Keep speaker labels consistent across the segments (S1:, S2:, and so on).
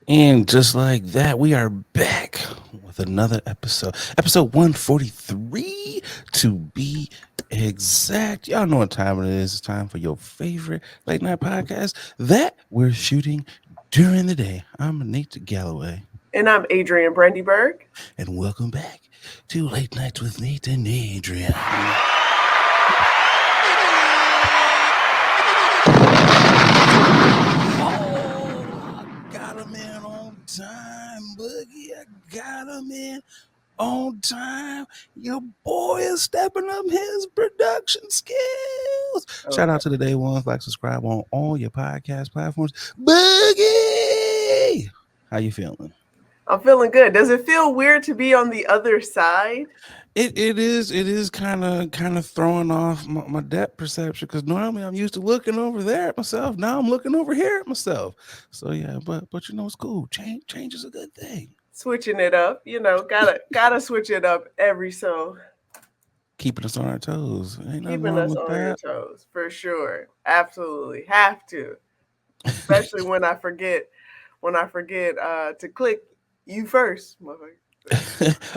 S1: And just like that, we are back with another episode 143 to be exact. Y'all know what time it is. It's time for your favorite late night podcast that we're shooting during the day. I'm Nate Galloway,
S2: And I'm Adrian Brandyberg.
S1: and welcome back to Late Nights with Nate and Adrian. Oh, I got him in on time, Boogie. I got him in on time. Your boy is stepping up his production skills. Shout
S2: Okay.
S1: out to the day ones. Like, subscribe on all your podcast platforms. Boogie, how you feeling?
S2: I'm feeling good. Does it feel weird to be on the other side?
S1: It is kind of throwing off my depth perception because normally I'm used to looking over there at myself. Now I'm looking over here at myself. So yeah, but it's cool. Change is a good thing.
S2: Switching it up, gotta switch it up every so
S1: Keeping us on our toes. Ain't nothing
S2: keeping
S1: wrong
S2: us
S1: with
S2: on your
S1: that.
S2: toes for sure. Absolutely. Have to. Especially when I forget to click you first, motherfucker.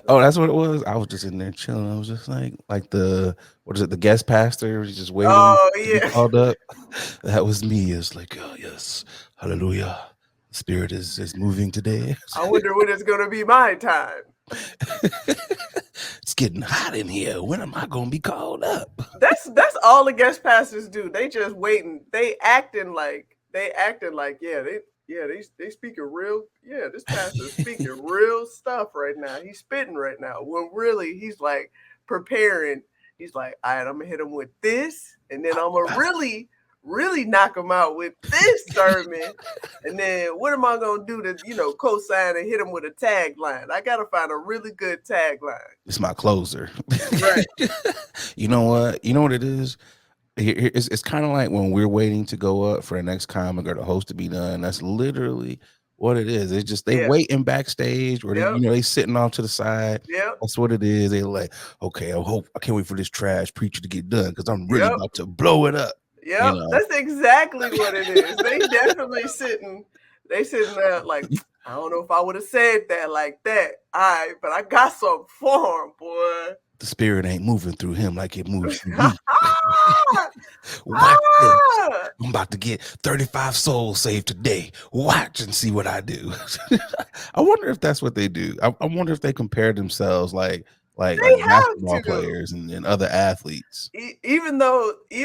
S1: Oh, that's what it was. I was just in there chilling. I was just like the what is it? The guest pastor was just waiting
S2: Oh
S1: to be
S2: yeah.
S1: called up. That was me. It's like, oh yes, hallelujah. The spirit is moving today.
S2: I wonder when it's gonna be my time.
S1: It's getting hot in here. When am I gonna be called up?
S2: That's all the guest pastors do. They just waiting. They acting like they speaking real, this pastor is speaking real stuff right now. He's spitting right now. When really he's like preparing. He's like, all right, I'm gonna hit him with this, and then I'm gonna really knock him out with this sermon. And then what am I gonna do to co-sign and hit him with a tagline? I gotta find a really good tagline.
S1: It's my closer.
S2: Right.
S1: You know what? You know what it is? It's kind of like when we're waiting to go up for the next comic or the host to be done. That's literally what it is. It's just they
S2: Yeah.
S1: waiting backstage or
S2: Yep.
S1: they sitting off to the side.
S2: Yep.
S1: That's what it is. They like, okay, I can't wait for this trash preacher to get done because I'm really
S2: Yep.
S1: about to blow it up. You
S2: Yep,
S1: know,
S2: that's exactly what it is. They definitely sitting. They sitting there like, I don't know if I would have said that like that. All right, but I got something for him, boy.
S1: the spirit ain't moving through him like it moves through me.
S2: ah,
S1: Watch this.
S2: ah.
S1: I'm about to get 35 souls saved today. Watch and see what I do. I wonder if that's what they do. I wonder if they compare themselves like
S2: They
S1: basketball
S2: have to.
S1: players and other athletes.
S2: Even though they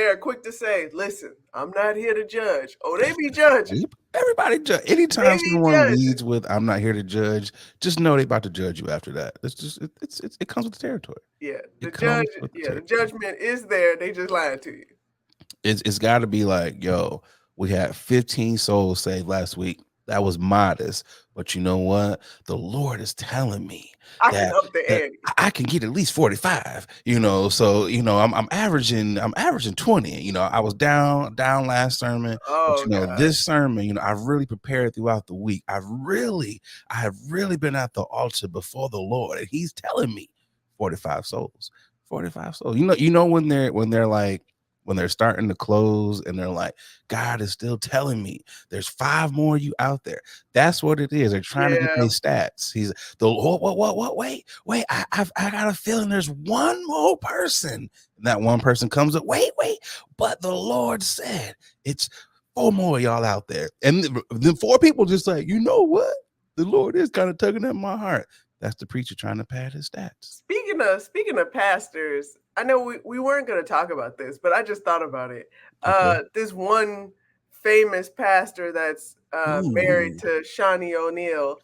S2: are quick to say, "Listen, I'm not here to judge." Oh, they be judging.
S1: Everybody judge.
S2: They
S1: Anytime
S2: be
S1: someone
S2: judging.
S1: leads with "I'm not here to judge," just know they about to judge you after that. It's just it comes with the territory.
S2: Yeah,
S1: It comes with the
S2: the
S1: territory.
S2: judgment is there. They just lying to you.
S1: It's got to be like, yo, we had 15 souls saved last week. That was modest, but you know what? The Lord is telling me
S2: I can
S1: that
S2: up the
S1: that
S2: ante.
S1: I can get at least 45. So I'm averaging 20. I was down last sermon, but
S2: Oh God.
S1: this sermon, I've really prepared throughout the week. I have really been at the altar before the Lord, and He's telling me 45 souls, 45 souls. When they're like when they're starting to close and they're like, God is still telling me there's five more of you out there. That's what it is. They're trying to get
S2: Yeah.
S1: their stats. He's the what, wait, I got a feeling there's one more person. And that one person comes up, wait, but the Lord said it's four more of y'all out there. And then four people just like, you know what? The Lord is kind of tugging at my heart. That's the preacher trying to pad his stats.
S2: Speaking of pastors, I know we weren't going to talk about this, but I just thought about it.
S1: Okay.
S2: This one famous pastor that's married
S1: Ooh.
S2: to Shawnee O'Neal.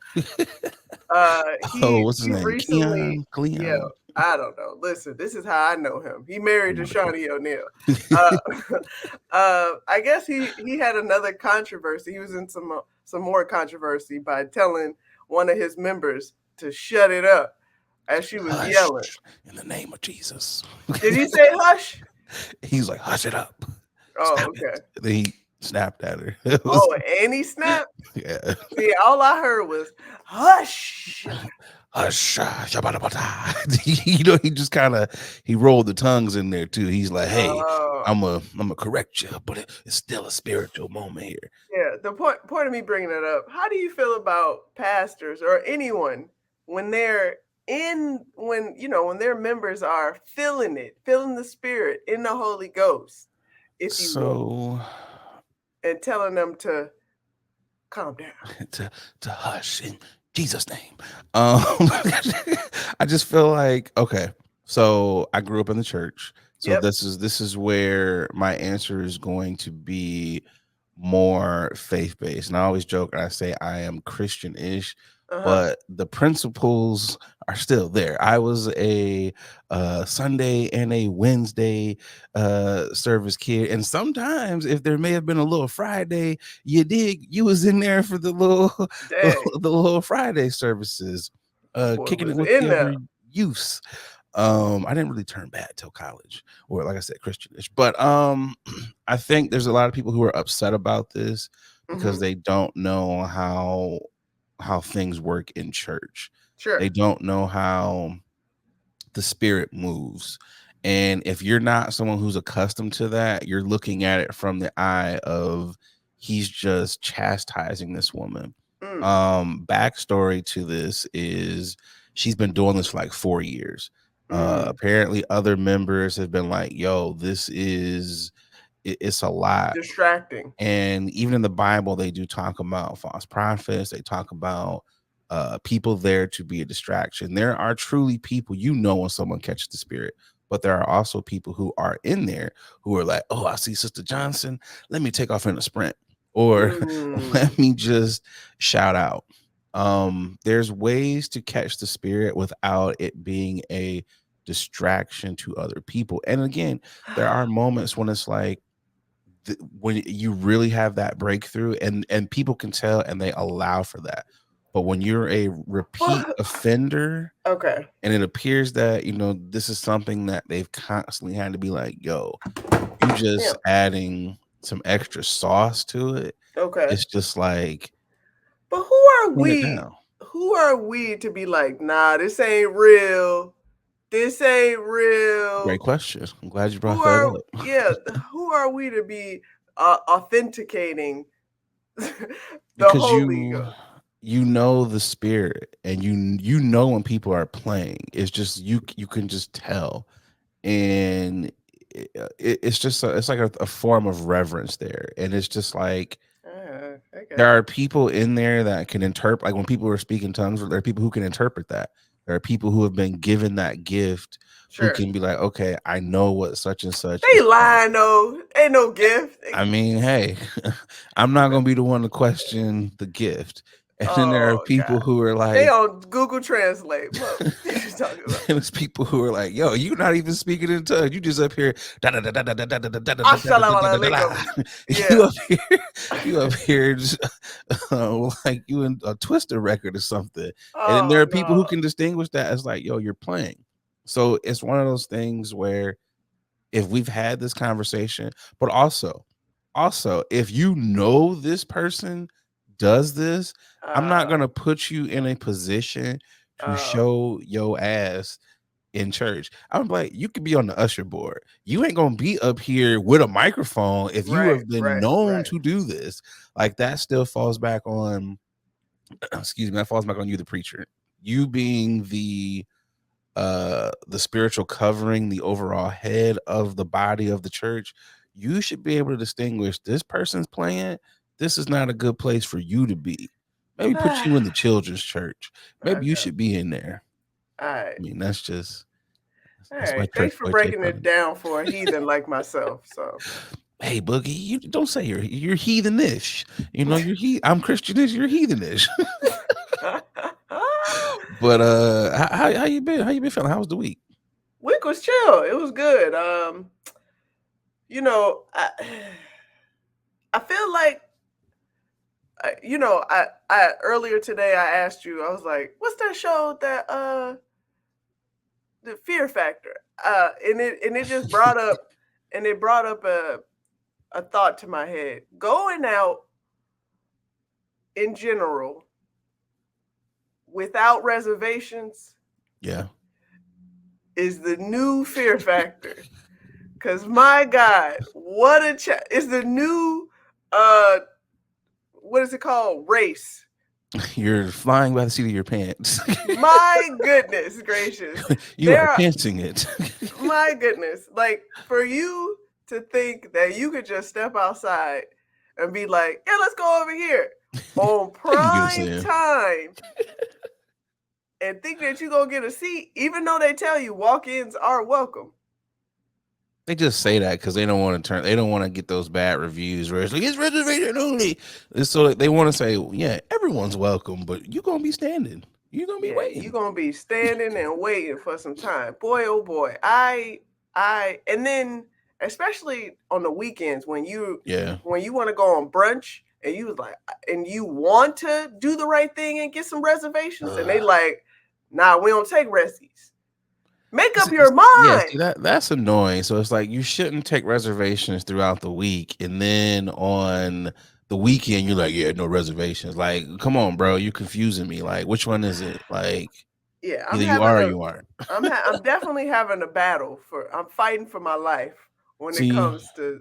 S1: Oh,
S2: He
S1: what's his
S2: he
S1: name?
S2: recently, yeah,
S1: Cleon.
S2: I don't know. Listen, this is how I know him. He married to
S1: Wonderful.
S2: Shawnee O'Neal. I guess he had another controversy. He was in some more controversy by telling one of his members to shut it up as she was
S1: Hush
S2: yelling.
S1: in the name of Jesus.
S2: Did he say hush?
S1: He's like, hush it up.
S2: Oh,
S1: Stop it.
S2: okay.
S1: Then he snapped at her. It was,
S2: Oh, and he snapped.
S1: yeah.
S2: See, all I heard was hush.
S1: hush, he just kind of he rolled the tongues in there too. He's like, hey,
S2: Oh,
S1: I'm a correct you, but it's still a spiritual moment here.
S2: yeah. The point of me bringing it up. How do you feel about pastors or anyone when they're when when their members are feeling it, feeling the Spirit in the Holy Ghost, if you will,
S1: So
S2: and telling them to calm down.
S1: to hush in Jesus' name. Um, I just feel like okay. So I grew up in the church, so
S2: Yep.
S1: this is where my answer is going to be more faith based. And I always joke and I say I am Christian ish,
S2: Uh-huh.
S1: but the principles are still there. I was a Sunday and a Wednesday service kid, and sometimes if there may have been a little Friday, you was in there for the little
S2: Dang,
S1: the little Friday services,
S2: that boy
S1: kicking it
S2: was
S1: with
S2: in
S1: the other
S2: there.
S1: youths. I didn't really turn bad till college, or like I said, Christianish. But I think there's a lot of people who are upset about this because
S2: Hmm.
S1: they don't know how things work in church. They
S2: Sure.
S1: don't know how the spirit moves. And if you're not someone who's accustomed to that, you're looking at it from the eye of he's just chastising this woman.
S2: Mm,
S1: Backstory to this is she's been doing this for like 4 years.
S2: mm.
S1: Apparently other members have been like, yo, this is it's a lot.
S2: Distracting.
S1: And even in the Bible, they do talk about false prophets. They talk about people there to be a distraction. There are truly people, when someone catches the spirit, but there are also people who are in there who are like, oh, I see Sister Johnson. Let me take off in a sprint, or let
S2: Mm.
S1: me just shout out. There's ways to catch the spirit without it being a distraction to other people. And again, there are moments when it's like, when you really have that breakthrough and people can tell and they allow for that, but when you're a repeat
S2: But
S1: offender
S2: okay.
S1: and it appears that this is something that they've constantly had to be like, yo, you
S2: Yeah.
S1: just adding some extra sauce to it,
S2: Okay.
S1: it's just like,
S2: But who are
S1: tone it
S2: we?
S1: down.
S2: Who are we to be like, nah, this ain't real. This ain't
S1: Great
S2: real.
S1: question, I'm glad you brought
S2: Who
S1: that
S2: are
S1: up.
S2: yeah, who are we to be authenticating the
S1: Because
S2: Holy Ghost?
S1: you know the spirit, and you know when people are playing, it's just you can just tell. And it's just it's like a form of reverence there, and it's just like
S2: I
S1: there
S2: got
S1: are
S2: you.
S1: people in there that can interpret, like when people are speaking tongues, there are people who can interpret that. There are people who have been given that gift who
S2: Sure.
S1: can be like, okay, I know what such and such
S2: They
S1: is saying.
S2: lying though. Ain't no gift.
S1: I mean, hey, I'm not gonna be the one to question the gift. And then there are
S2: Oh God.
S1: people who are
S2: They
S1: like,
S2: on Google Translate. What you talking about?
S1: there's people who are like, yo, you not even speaking in tongues. You just up here. Da, da, da, da, da, da, da, da, da, da, da, da, da,
S2: Assalamu
S1: da, da, da, da.
S2: alaikum.
S1: You
S2: Yeah.
S1: up here, you up here just, like you in a Twister record or something. And then there
S2: Oh
S1: are people who
S2: no.
S1: can distinguish that as like, yo, you're playing. So it's one of those things where if we've had this conversation, but also if you know this person does this, I'm not
S2: Uh
S1: gonna put you in a position to
S2: uh
S1: show your ass in church. I'm like, you could be on the usher board. You ain't gonna be up here with a microphone if you
S2: right,
S1: have been
S2: right,
S1: known
S2: right.
S1: to do this. Like that still falls back on excuse me, that falls back on you, the preacher. You being the spiritual covering, the overall head of the body of the church, you should be able to distinguish this person's playing. This is not a good place for you to be. Maybe put you in the children's church. Maybe you
S2: Okay.
S1: should be in there.
S2: All right.
S1: I mean,
S2: All
S1: that's my
S2: right.
S1: church
S2: Thanks for
S1: boy take
S2: breaking
S1: on
S2: it
S1: it.
S2: down for a heathen like myself. So
S1: Hey, Boogie, you don't say you're heathenish. I'm Christianish. You're heathenish. But how you been? How you been feeling? How was the week?
S2: week was chill. It was good. You know, I feel like I earlier today I asked you, I was like, what's that show that the Fear Factor? And it just brought up a thought to my head. Going out in general without reservations
S1: Yeah.
S2: is the new fear factor. Cause my God, what a it's the new uh what is it called? Race.
S1: You're flying by the seat of your pants.
S2: My goodness gracious.
S1: You are
S2: There are,
S1: pantsing it.
S2: my goodness. Like for you to think that you could just step outside and be like, yeah, let's go over here on
S1: I can get us
S2: prime
S1: in.
S2: time and think that you're gonna get a seat, even though they tell you walk-ins are welcome.
S1: They just say that because they don't want to turn. They don't want to get those bad reviews where it's like it's reservation only. It's so they want to say, yeah, everyone's welcome, but you're gonna be standing. You're gonna be
S2: Yeah, you're
S1: waiting.
S2: gonna be standing and waiting for some time. Boy, oh boy. And then especially on the weekends
S1: Yeah.
S2: when you want to go on brunch and you was like and you want to do the right thing and get some reservations and they like, nah, we don't take resies. Make up your
S1: Yeah, see
S2: mind.
S1: that's annoying. So it's like you shouldn't take reservations throughout the week, and then on the weekend you're like, yeah, no reservations. Like, come on, bro, you're confusing me. Like, which one is it? Like,
S2: Yeah,
S1: either you are or you aren't.
S2: I'm definitely having a battle for I'm fighting for my life when it
S1: See,
S2: comes to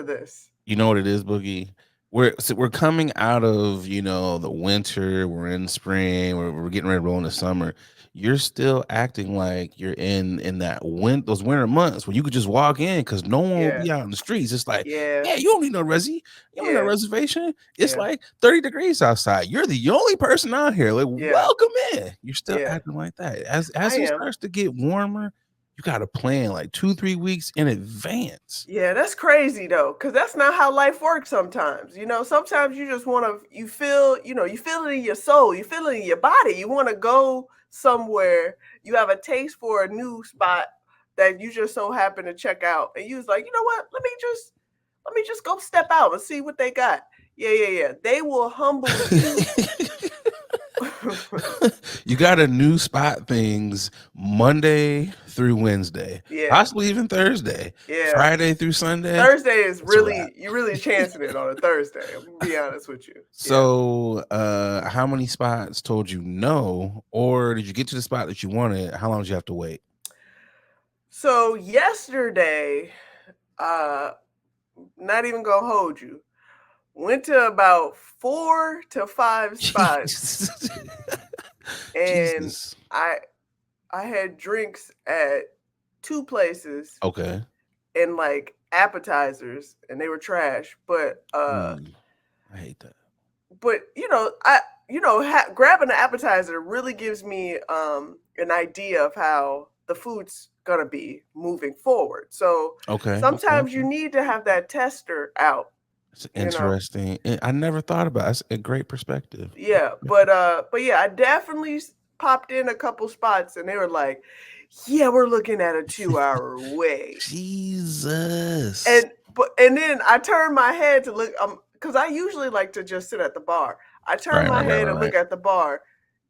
S2: this.
S1: you know what it is, Boogie. We're coming out of the winter. We're in spring. We're getting ready to roll into summer. You're still acting like you're in those winter months where you could just walk in because no one will
S2: Yeah.
S1: be out in the streets. It's like,
S2: Yeah.
S1: yeah, you don't need no resi. You don't need no
S2: Yeah.
S1: reservation. It's
S2: Yeah.
S1: like 30 degrees outside. You're the only person out here. Like,
S2: Yeah.
S1: welcome in. You're still
S2: Yeah.
S1: acting like that. As
S2: I
S1: it
S2: am.
S1: starts to get warmer, you got to plan like 2-3 weeks in advance.
S2: Yeah, that's crazy though, because that's not how life works sometimes. Sometimes you just want to, you feel it in your soul, you feel it in your body. You want to go somewhere, you have a taste for a new spot that you just so happen to check out. And you was like, you know what? Let me just go step out and see what they got. Yeah, yeah, yeah. They will humble you.
S1: You got to new spot things Monday through Wednesday,
S2: Yeah,
S1: possibly even Thursday,
S2: yeah.
S1: Friday through Sunday.
S2: Thursday is
S1: It's a wrap.
S2: you're really chancing it on a Thursday. I'm gonna be honest with you. Yeah.
S1: So, how many spots told you no, or did you get to the spot that you wanted? How long did you have to wait?
S2: So yesterday, uh, not even gonna hold you, went to about 4 to 5 spots, and
S1: Jesus.
S2: I I had drinks at 2 places
S1: Okay.
S2: and like appetizers, and they were trash.
S1: Mm, I hate that.
S2: But grabbing an appetizer really gives me an idea of how the food's gonna be moving forward. So
S1: Okay. Okay.
S2: sometimes you
S1: Okay.
S2: need to have that tester out,
S1: It's
S2: you know.
S1: interesting. I never thought about it. It's a great perspective.
S2: Yeah, but yeah, I definitely popped in a couple spots and they were like, "Yeah, we're looking at a 2 hour wait."
S1: Jesus.
S2: And then I turned my head to look because I usually like to just sit at the bar. I turned
S1: Right,
S2: my
S1: right, right,
S2: head
S1: right,
S2: and look
S1: right.
S2: at the bar.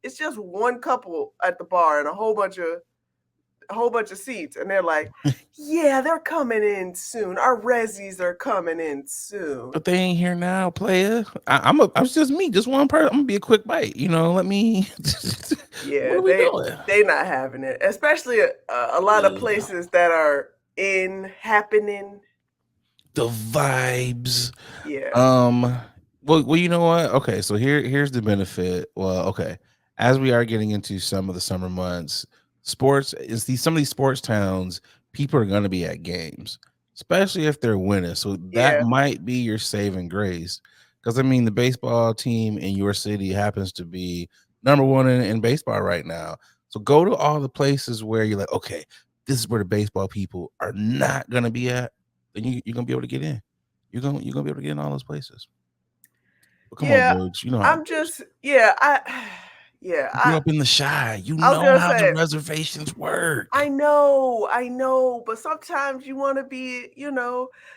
S2: It's just one couple at the bar and a whole bunch of seats, and they're like, "Yeah, they're coming in soon. Our resis are coming in soon."
S1: But they ain't here now, player. I'm just me, just one person. I'm gonna be a quick bite. Let me. What
S2: Yeah,
S1: are we doing?
S2: they not having it, especially a lot of
S1: Ugh.
S2: places that are in happening.
S1: The vibes.
S2: Yeah,
S1: Um. Well, you know what? Okay, so here's the benefit. Well, okay, as we are getting into some of the summer months, sports is some of these sports towns. People are gonna be at games, especially if they're winning. So that
S2: yeah,
S1: might be your saving grace. Because I mean, the baseball team in your city happens to be number one in baseball right now. So go to all the places where you're like, okay, this is where the baseball people are not gonna be at. Then you're gonna be able to get in. You're gonna be able to get in all those places. But come on,
S2: yeah.
S1: Boogs. You know how it
S2: I'm
S1: goes.
S2: just yeah. Yeah.
S1: You grew up in the shy. You
S2: I was
S1: know
S2: gonna
S1: how the
S2: say
S1: reservations work.
S2: I know, but sometimes you want to be,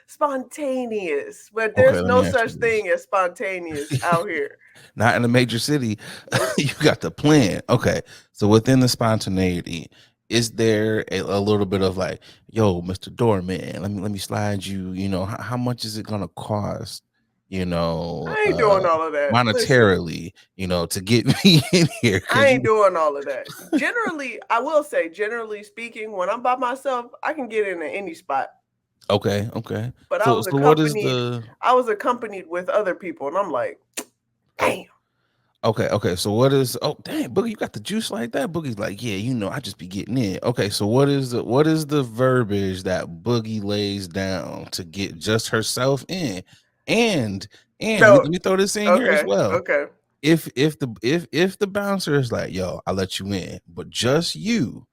S2: spontaneous. But
S1: Okay,
S2: there's
S1: let
S2: no
S1: me ask
S2: such
S1: you
S2: thing as spontaneous
S1: this.
S2: out here.
S1: Not in a major city.
S2: Nope.
S1: You got the plan. Okay. So within the spontaneity, is there a little bit of like, yo, Mr. Doorman, let me slide you, how much is it gonna cost? you know,
S2: I ain't doing all of that. Listen,
S1: monetarily, to get me in here
S2: I
S1: because
S2: ain't doing all of that. Generally, I will say, generally speaking, when I'm by myself, I can get in any spot.
S1: okay, okay.
S2: But
S1: So what is the
S2: I was accompanied with other people, and I'm like, damn.
S1: okay, okay. So what is oh dang, Boogie, you got the juice like that? Boogie's like, yeah, I just be getting in. Okay, so what is the verbiage that Boogie lays down to get just herself in? And
S2: No,
S1: let me throw this in here as
S2: okay,
S1: well.
S2: okay.
S1: If the bouncer is like, yo, I let you in, but just you,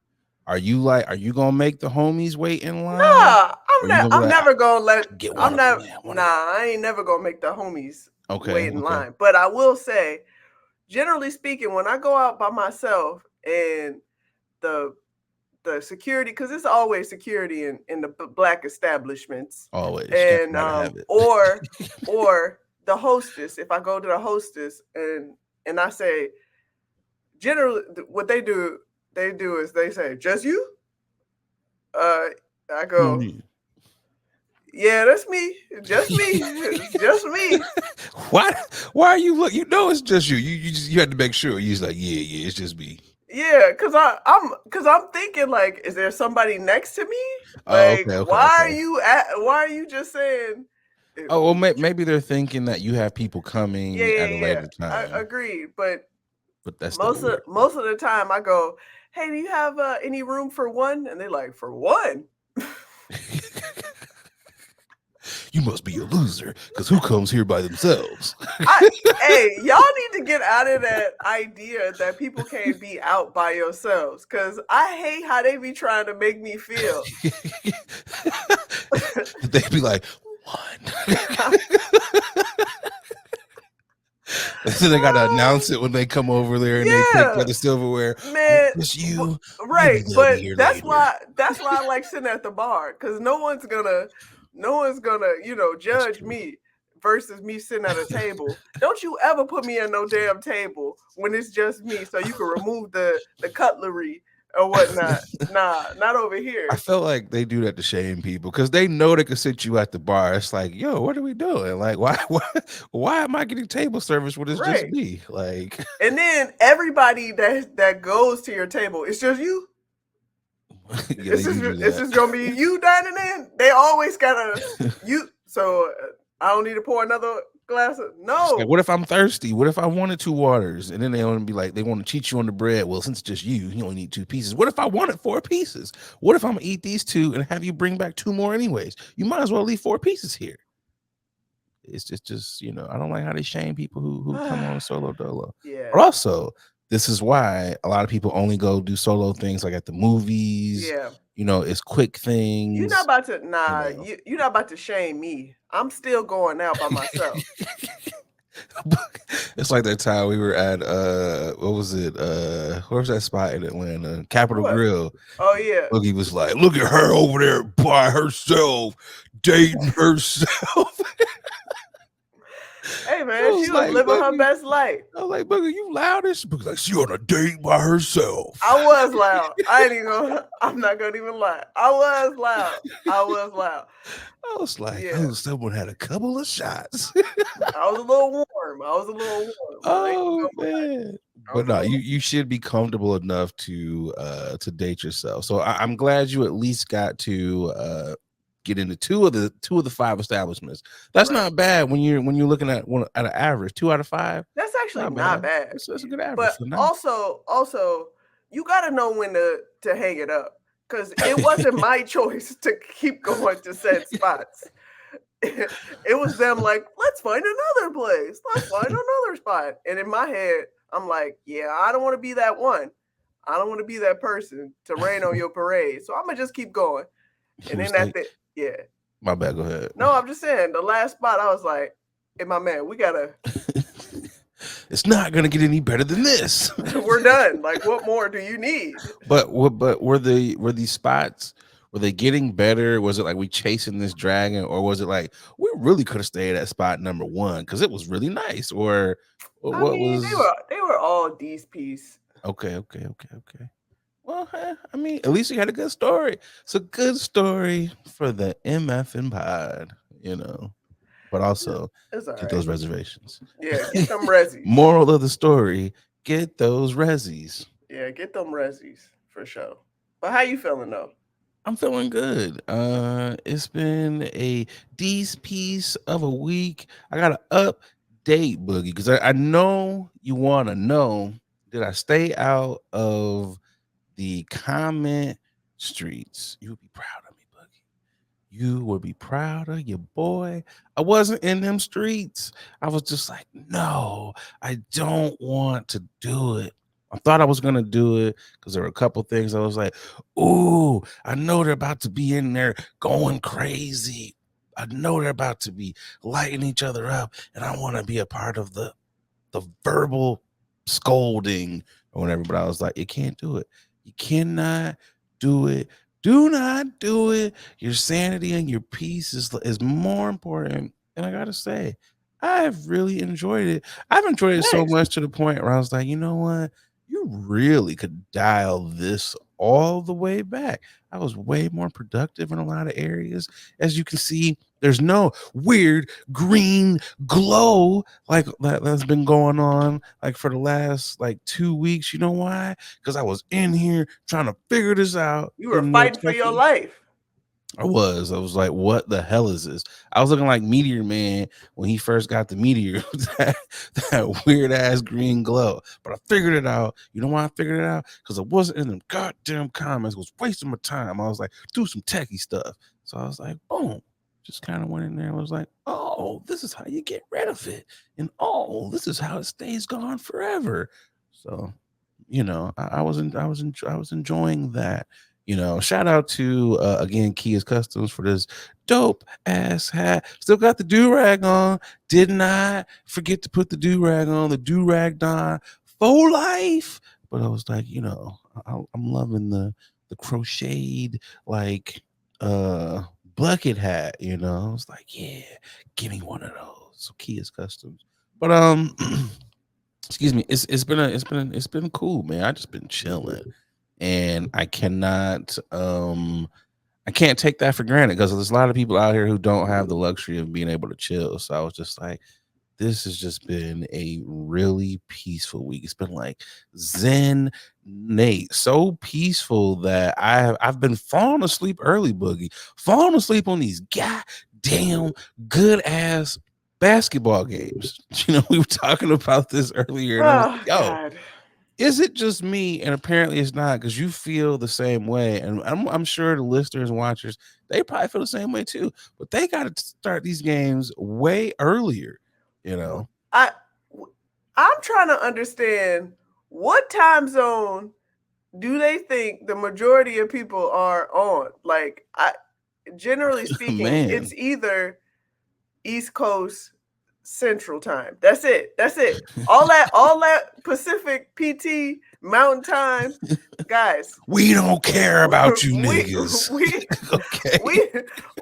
S1: are you gonna make the homies wait in line?
S2: Nah,
S1: Or you gonna be
S2: I'm
S1: like,
S2: never gonna
S1: I
S2: let.
S1: can get one
S2: I'm
S1: of them
S2: not.
S1: in, one
S2: Nah,
S1: of them.
S2: I ain't never gonna make the homies
S1: Okay,
S2: wait in
S1: okay.
S2: line. But I will say, generally speaking, when I go out by myself and the the security, because it's always security in the black establishments,
S1: Always.
S2: and
S1: Gotta have it.
S2: or the hostess. If I go to the hostess and I say, generally what they do is they say, just you. Uh, I go,
S1: Mhm.
S2: yeah, that's me, just me, just me.
S1: Why why are you look? It's just you. You had to make sure. You was like, yeah, yeah, it's just me.
S2: Yeah, cause I'm thinking like, is there somebody next to me?
S1: Oh,
S2: Like,
S1: okay, okay, okay.
S2: why are you just saying?
S1: Oh, well, maybe they're thinking that you have people
S2: Yeah,
S1: coming at
S2: yeah,
S1: a
S2: yeah.
S1: later
S2: I
S1: time,
S2: agree, but
S1: but that's still weird.
S2: most of the time I go, hey, do you have any room for one? And they're like, for one?
S1: You must be a loser, because who comes here by themselves?
S2: I Hey, y'all need to get out of that idea that people can't be out by yourselves. Cause I hate how they be trying to make me feel.
S1: They'd be like, one. So they gotta announce it when they come over there and they take
S2: Yeah,
S1: the silverware. Oh,
S2: man.
S1: just you.
S2: Right,
S1: Maybe they'll be
S2: but
S1: here later.
S2: that's why I like sitting at the bar, because no one's gonna
S1: That's
S2: judge
S1: true.
S2: me versus me sitting at a table. Don't you ever put me at no damn table when it's just me, so you can remove the cutlery or whatnot. Nah, not over
S1: I
S2: here.
S1: felt like they do that to shame people because they know they could sit you at the bar. It's like, yo, what are we doing? Like, why am I getting table service when it's just
S2: Right,
S1: me? Like,
S2: and then everybody that goes to your table, it's just you.
S1: yeah, they do do
S2: It's
S1: that.
S2: just gonna be you dining in. They always gotta you. So I don't need to pour another glass.
S1: It's like,
S2: No,
S1: what if I'm thirsty? What if I wanted two waters? And then they want to be like, they want to cheat you on the bread. Well, since it's just you only need two pieces. What if I wanted four pieces? What if I'm gonna eat these two and have you bring back two more anyways? You might as well leave four pieces here. It's just I don't like how they shame people who come on a solo dolo.
S2: yeah,
S1: But also, this is why a lot of people only go do solo things like at the movies.
S2: yeah.
S1: It's quick
S2: You're not
S1: things.
S2: about to
S1: You
S2: nah.
S1: know.
S2: You're not about to shame me. I'm still going out by myself.
S1: It's like that time we were at what was it? Where was that spot in Atlanta? Capitol
S2: What?
S1: Grill.
S2: Oh yeah.
S1: Boogie was like, look at her over there by herself, dating herself.
S2: Hey
S1: I
S2: man, she
S1: was
S2: was
S1: like,
S2: living her
S1: Boogie.
S2: best life.
S1: I was like, Boogie, you loudest? Boogie's like, she on a date by herself.
S2: I was loud. I ain't even gonna. I'm not gonna even lie. I was loud. I was loud.
S1: I was like,
S2: Yeah.
S1: oh, someone had a couple of shots.
S2: I was a little warm. I was a little warm. I ain't
S1: Oh
S2: gonna lie.
S1: man.
S2: I was
S1: But
S2: a
S1: no,
S2: little.
S1: you should be comfortable enough to date yourself. So I'm glad you at least got to get into two of the five establishments. That's
S2: Right.
S1: not bad when you're looking at one at an average. 2 out of 5.
S2: That's actually
S1: Not
S2: not
S1: bad.
S2: bad.
S1: That's a good average
S2: But
S1: for now.
S2: also, you gotta know when to hang it up. Cause it wasn't my choice to keep going to said spots. It was them like, let's find another place. Let's find another spot. And in my head, I'm like, yeah, I don't want to be that one. I don't want to be that person to rain on your parade. So I'm gonna just keep going.
S1: He
S2: And
S1: was
S2: then at
S1: like,
S2: the yeah.
S1: my bad, go ahead.
S2: No, I'm just saying the last spot I was like, hey my man, we gotta
S1: It's not gonna get any better than this.
S2: we're done. Like, what more do you need?
S1: But were these spots, were they getting better? Was it like we chasing this dragon, or was it like we really could have stayed at spot number one because it was really nice? Or
S2: I
S1: what
S2: mean,
S1: was
S2: they were all D's piece.
S1: okay, okay, okay, okay. Well, I mean, at least you had a good story. It's a good story for the MF and pod. but also
S2: It's all
S1: get
S2: right.
S1: those reservations.
S2: Yeah, get them resis.
S1: Moral of the story: get those resis.
S2: Yeah, get them resis for sure. But how you feeling though?
S1: I'm feeling good. It's been a decent piece of a week. I got to update Boogie because I know you want to know. Did I stay out of the comment streets? You would be proud of me, Boogie. You would be proud of your boy. I wasn't in them streets. I was just like, no, I don't want to do it. I thought I was gonna do it because there were a couple things I was like, ooh, I know they're about to be in there going crazy. I know they're about to be lighting each other up, and I want to be a part of the verbal scolding or whatever. But I was like, you can't do it. You cannot do it. Do not do it. Your sanity and your peace is more important. And I gotta say, I've really enjoyed it. I've enjoyed it so
S2: Nice.
S1: much to the point where I was like, you know what? You really could dial this all the way back. I was way more productive in a lot of areas. As you can see, there's no weird green glow like that's been going on like for the last like 2 weeks. You know why? Because I was in here trying to figure this out,
S2: You were
S1: getting more
S2: fighting for your
S1: techie.
S2: life.
S1: I was like, what the hell is this? I was looking like Meteor Man when he first got the meteor, that weird ass green glow. But I figured it out. You know why I figured it out? Because I wasn't in them goddamn comments. I was wasting my time. I was like, do some techie stuff. So I was like, boom. Just kind of went in there and was like, oh, this is how you get rid of it. And oh, this is how it stays gone forever. So, I was enjoying that. Shout out to again Kia's Customs for this dope ass hat. Still got the do rag on. Did not forget to put the do rag on. The do rag Don for life. But I was like, I'm loving the crocheted like bucket hat. I was like, yeah, give me one of those. So Kia's Customs. But excuse me, it's been cool, man. I just been chilling, and I can't take that for granted because there's a lot of people out here who don't have the luxury of being able to chill. So I was just like, this has just been a really peaceful week. It's been like Zen Nate, so peaceful that I've been falling asleep early, Boogie, falling asleep on these goddamn good ass basketball games. We were talking about this earlier, and I was
S2: Oh
S1: like, yo,
S2: God.
S1: is it just me? And apparently it's not, because you feel the same way. And I'm sure the listeners and watchers, they probably feel the same way too. But they got to start these games way earlier, you know?
S2: I I'm trying to understand what time zone do they think the majority of people are on? Like, generally speaking,
S1: Man.
S2: it's either East Coast Central Time. That's it. That's it. All that Pacific PT Mountain Time, guys.
S1: We don't care about you
S2: we
S1: niggas.
S2: we
S1: Okay.
S2: we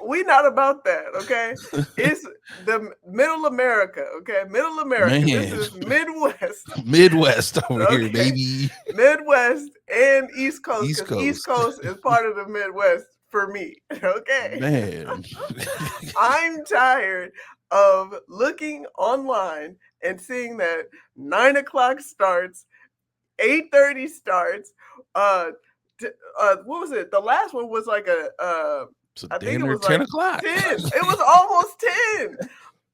S2: we not about that, okay? It's the Middle America, okay? Middle America. This
S1: Man.
S2: is Midwest,
S1: Midwest over here,
S2: okay?
S1: baby.
S2: Midwest and East Coast,
S1: East
S2: because East
S1: Coast.
S2: Coast is part of the Midwest for me, okay?
S1: Man.
S2: I'm tired of looking online and seeing that 9 o'clock starts, 8:30 starts. Uh, what was it? The last one was like
S1: So
S2: I think
S1: damn
S2: it
S1: near
S2: was
S1: 10
S2: like
S1: o'clock.
S2: 10. It was almost 10.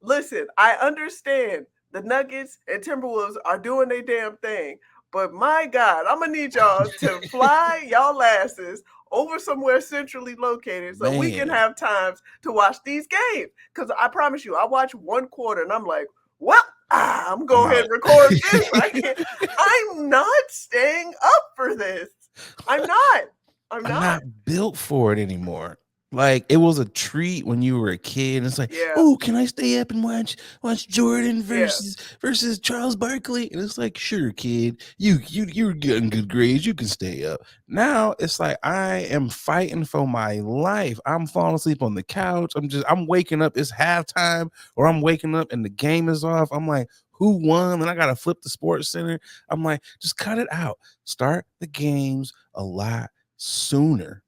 S2: Listen, I understand the Nuggets and Timberwolves are doing their damn thing, but my God, I'm gonna need y'all to fly y'all asses over somewhere centrally located so we can
S1: Man.
S2: have times to watch these games. Because I promise you, I watch one quarter and I'm like, well, I'm
S1: I'm
S2: going ahead
S1: out.
S2: and record this. I can't. I'm not staying up for this. I'm not. I'm
S1: I'm
S2: not.
S1: not built for it anymore. Like, it was a treat when you were a kid. It's like,
S2: Yeah.
S1: oh, can I stay up and watch Jordan
S2: Yeah.
S1: versus Charles Barkley? And it's like, sure, kid, you're getting good grades. You can stay up. Now it's like I am fighting for my life. I'm falling asleep on the couch. I'm waking up. It's halftime, or I'm waking up and the game is off. I'm like, who won? And I gotta flip the sports center. I'm like, just cut it out. Start the games a lot sooner.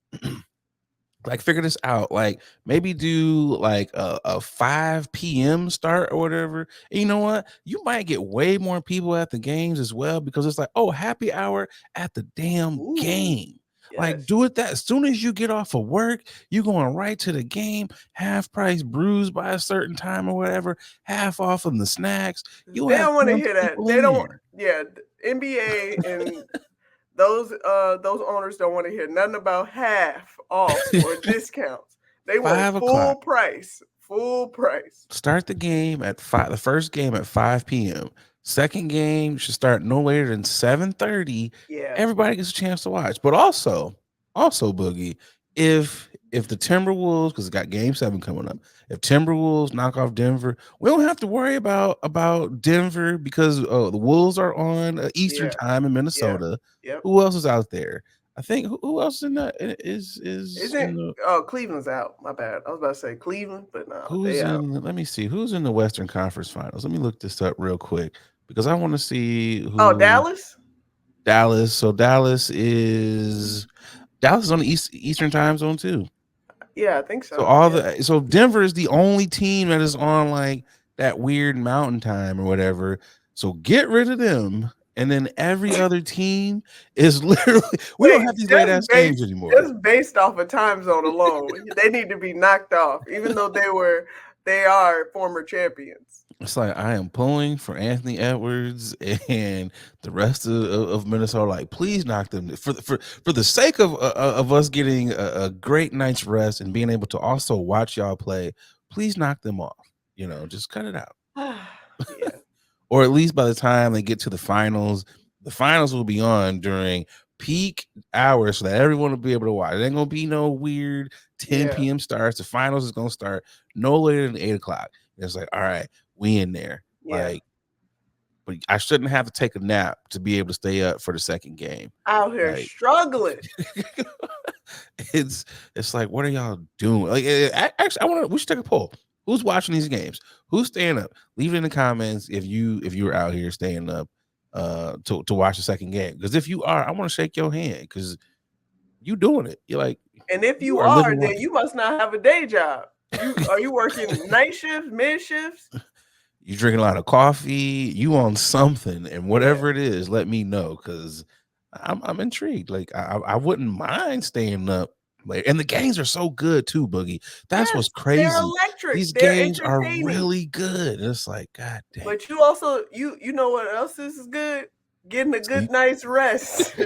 S1: Like, figure this out. Like, maybe do like a 5 p.m. start or whatever. And you know what? You might get way more people at the games as well because it's like, oh, happy hour at the damn
S2: Ooh,
S1: game. Like,
S2: yes.
S1: do it that as soon as you get off of work, you going right to the game, half price brews by a certain time or whatever, half off of the snacks. You'll
S2: They
S1: have
S2: don't want to
S1: tons of
S2: hear that.
S1: people
S2: They
S1: in
S2: don't.
S1: there.
S2: Yeah, NBA and those owners don't want to hear nothing about half off or discounts. They want
S1: 5 o'clock.
S2: full price. Full price.
S1: Start the game at 5. The first game at 5 p.m. Second game should start no later than 7:30.
S2: Yeah.
S1: Everybody gets a chance to watch. But also Boogie, if the Timberwolves, because it got game 7 coming up, if Timberwolves knock off Denver, we don't have to worry about Denver because the Wolves are on Eastern
S2: Yeah.
S1: time in
S2: Yeah.
S1: Minnesota.
S2: Yep.
S1: Who else is out there? I think who else in that is
S2: Isn't
S1: in the
S2: Cleveland's out? My bad. I was about to say Cleveland, but no, they
S1: Who's
S2: out.
S1: in let me see, who's in the Western Conference Finals? Let me look this up real quick because I wanna see
S2: Oh,
S1: who
S2: Dallas?
S1: Dallas. So Dallas is on the Eastern time zone too.
S2: Yeah, I think
S1: So
S2: so.
S1: all
S2: Yeah.
S1: the so Denver is the only team that is on like that weird mountain time or whatever. So get rid of them. And then every other team is literally we don't
S2: Wait,
S1: have these late ass games anymore.
S2: just based off of time zone alone, they need to be knocked off, even though they are former champions.
S1: It's like I am pulling for Anthony Edwards and the rest of Minnesota. Like, please knock them for the sake of us getting a great night's rest and being able to also watch y'all play. Please knock them off. Just cut it out.
S2: Yeah.
S1: Or at least by the time they get to the finals will be on during peak hours so that everyone will be able to watch. It ain't gonna be no weird 10
S2: Yeah.
S1: p.m. starts. The finals is gonna start no later than 8 o'clock. It's like, all right, we in there.
S2: Yeah.
S1: Like, but I shouldn't have to take a nap to be able to stay up for the second game.
S2: Out here
S1: Like,
S2: struggling.
S1: it's like, what are y'all doing? Like, actually, we should take a poll. Who's watching these games? Who's staying up? Leave it in the comments if you're out here staying up to watch the second game. Because if you are, I want to shake your hand because you doing it. You're like,
S2: And if
S1: you
S2: you
S1: are
S2: are,
S1: living
S2: then
S1: life.
S2: you must not have a day job. Are you working night shifts, mid shifts?
S1: You drinking a lot of coffee, you on something, and
S2: Yeah.
S1: whatever it is, let me know because I'm intrigued. Like I wouldn't mind staying up late. And the games are so good too, Boogie. That's what's
S2: Yes, they're
S1: crazy.
S2: electric.
S1: These
S2: They're
S1: games are
S2: entertaining.
S1: really good. It's like, God dang,
S2: But you also you know what else is good? Getting a good
S1: sleep.
S2: night's rest.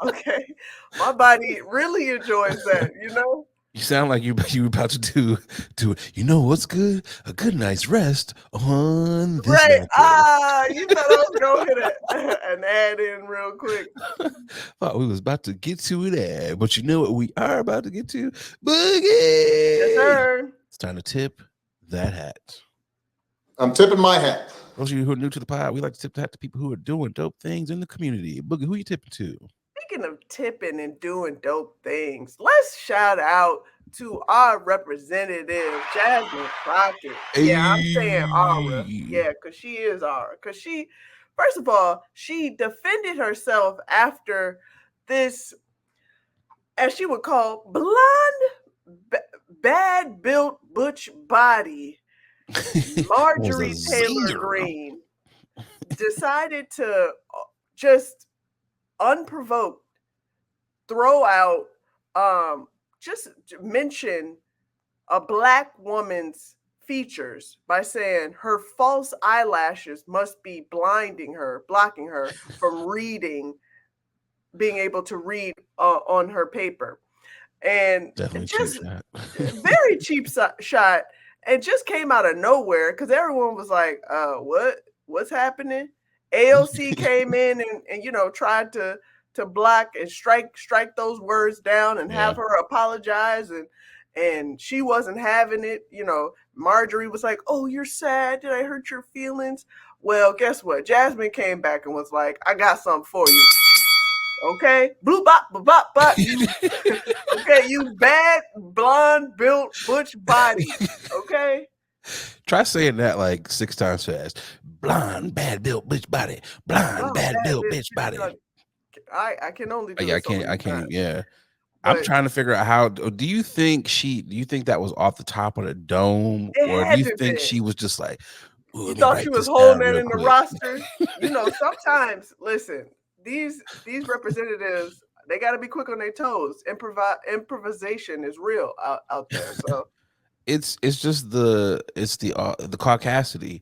S2: Okay. My body really enjoys that, you know?
S1: You sound like you about to do. You know what's good? A good night's rest on this
S2: Right.
S1: mattress.
S2: You thought I was going to hit an ad in real quick.
S1: Thought we was about to get to it, but you know what we are about to get to?
S2: Yes,
S1: Boogie.
S2: sir.
S1: It's time to tip that hat.
S3: I'm tipping my hat.
S1: Those of you who are new to the pod, we like to tip the hat to people who are doing dope things in the community. Boogie, who you tipping to?
S2: Speaking of tipping and doing dope things, let's shout out to our representative, Jasmine Crockett. Yeah, I'm saying Aura.
S1: Hey.
S2: Yeah, because she is Aura. Because she, first of all, she defended herself after this, as she would call, bad built butch body, Marjorie Taylor Greene, decided to just unprovoked throw out just mention a black woman's features by saying her false eyelashes must be blocking her from being able to read on her paper. And
S1: Definitely
S2: just
S1: cheap shot.
S2: very cheap shot, and just came out of nowhere because everyone was like, what's happening? AOC came in and tried to block and strike those words down and have her apologize, and she wasn't having it. Marjorie was like, oh, you're sad, did I hurt your feelings? Well, guess what? Jasmine came back and was like, I got something for you. Okay, blue bop bop bop. Okay, you bad blonde built butch body. Okay,
S1: try saying that like 6 times fast. Blonde bad built bitch body. Blonde bad built bitch body.
S2: I can only do
S1: Yeah,
S2: it so many
S1: I can't.
S2: times.
S1: Yeah, I'm
S2: but
S1: trying to figure out how. Do you think that was off the top of the dome,
S2: it
S1: or do
S2: had
S1: you
S2: to
S1: think
S2: be.
S1: she was just like, "Ooh,
S2: You
S1: let me
S2: thought she
S1: write
S2: was
S1: this
S2: holding
S1: down
S2: that
S1: real
S2: in the
S1: quick"?
S2: roster? Sometimes listen, these representatives, they got to be quick on their toes. Improvisation is real out there. So
S1: It's just the caucasity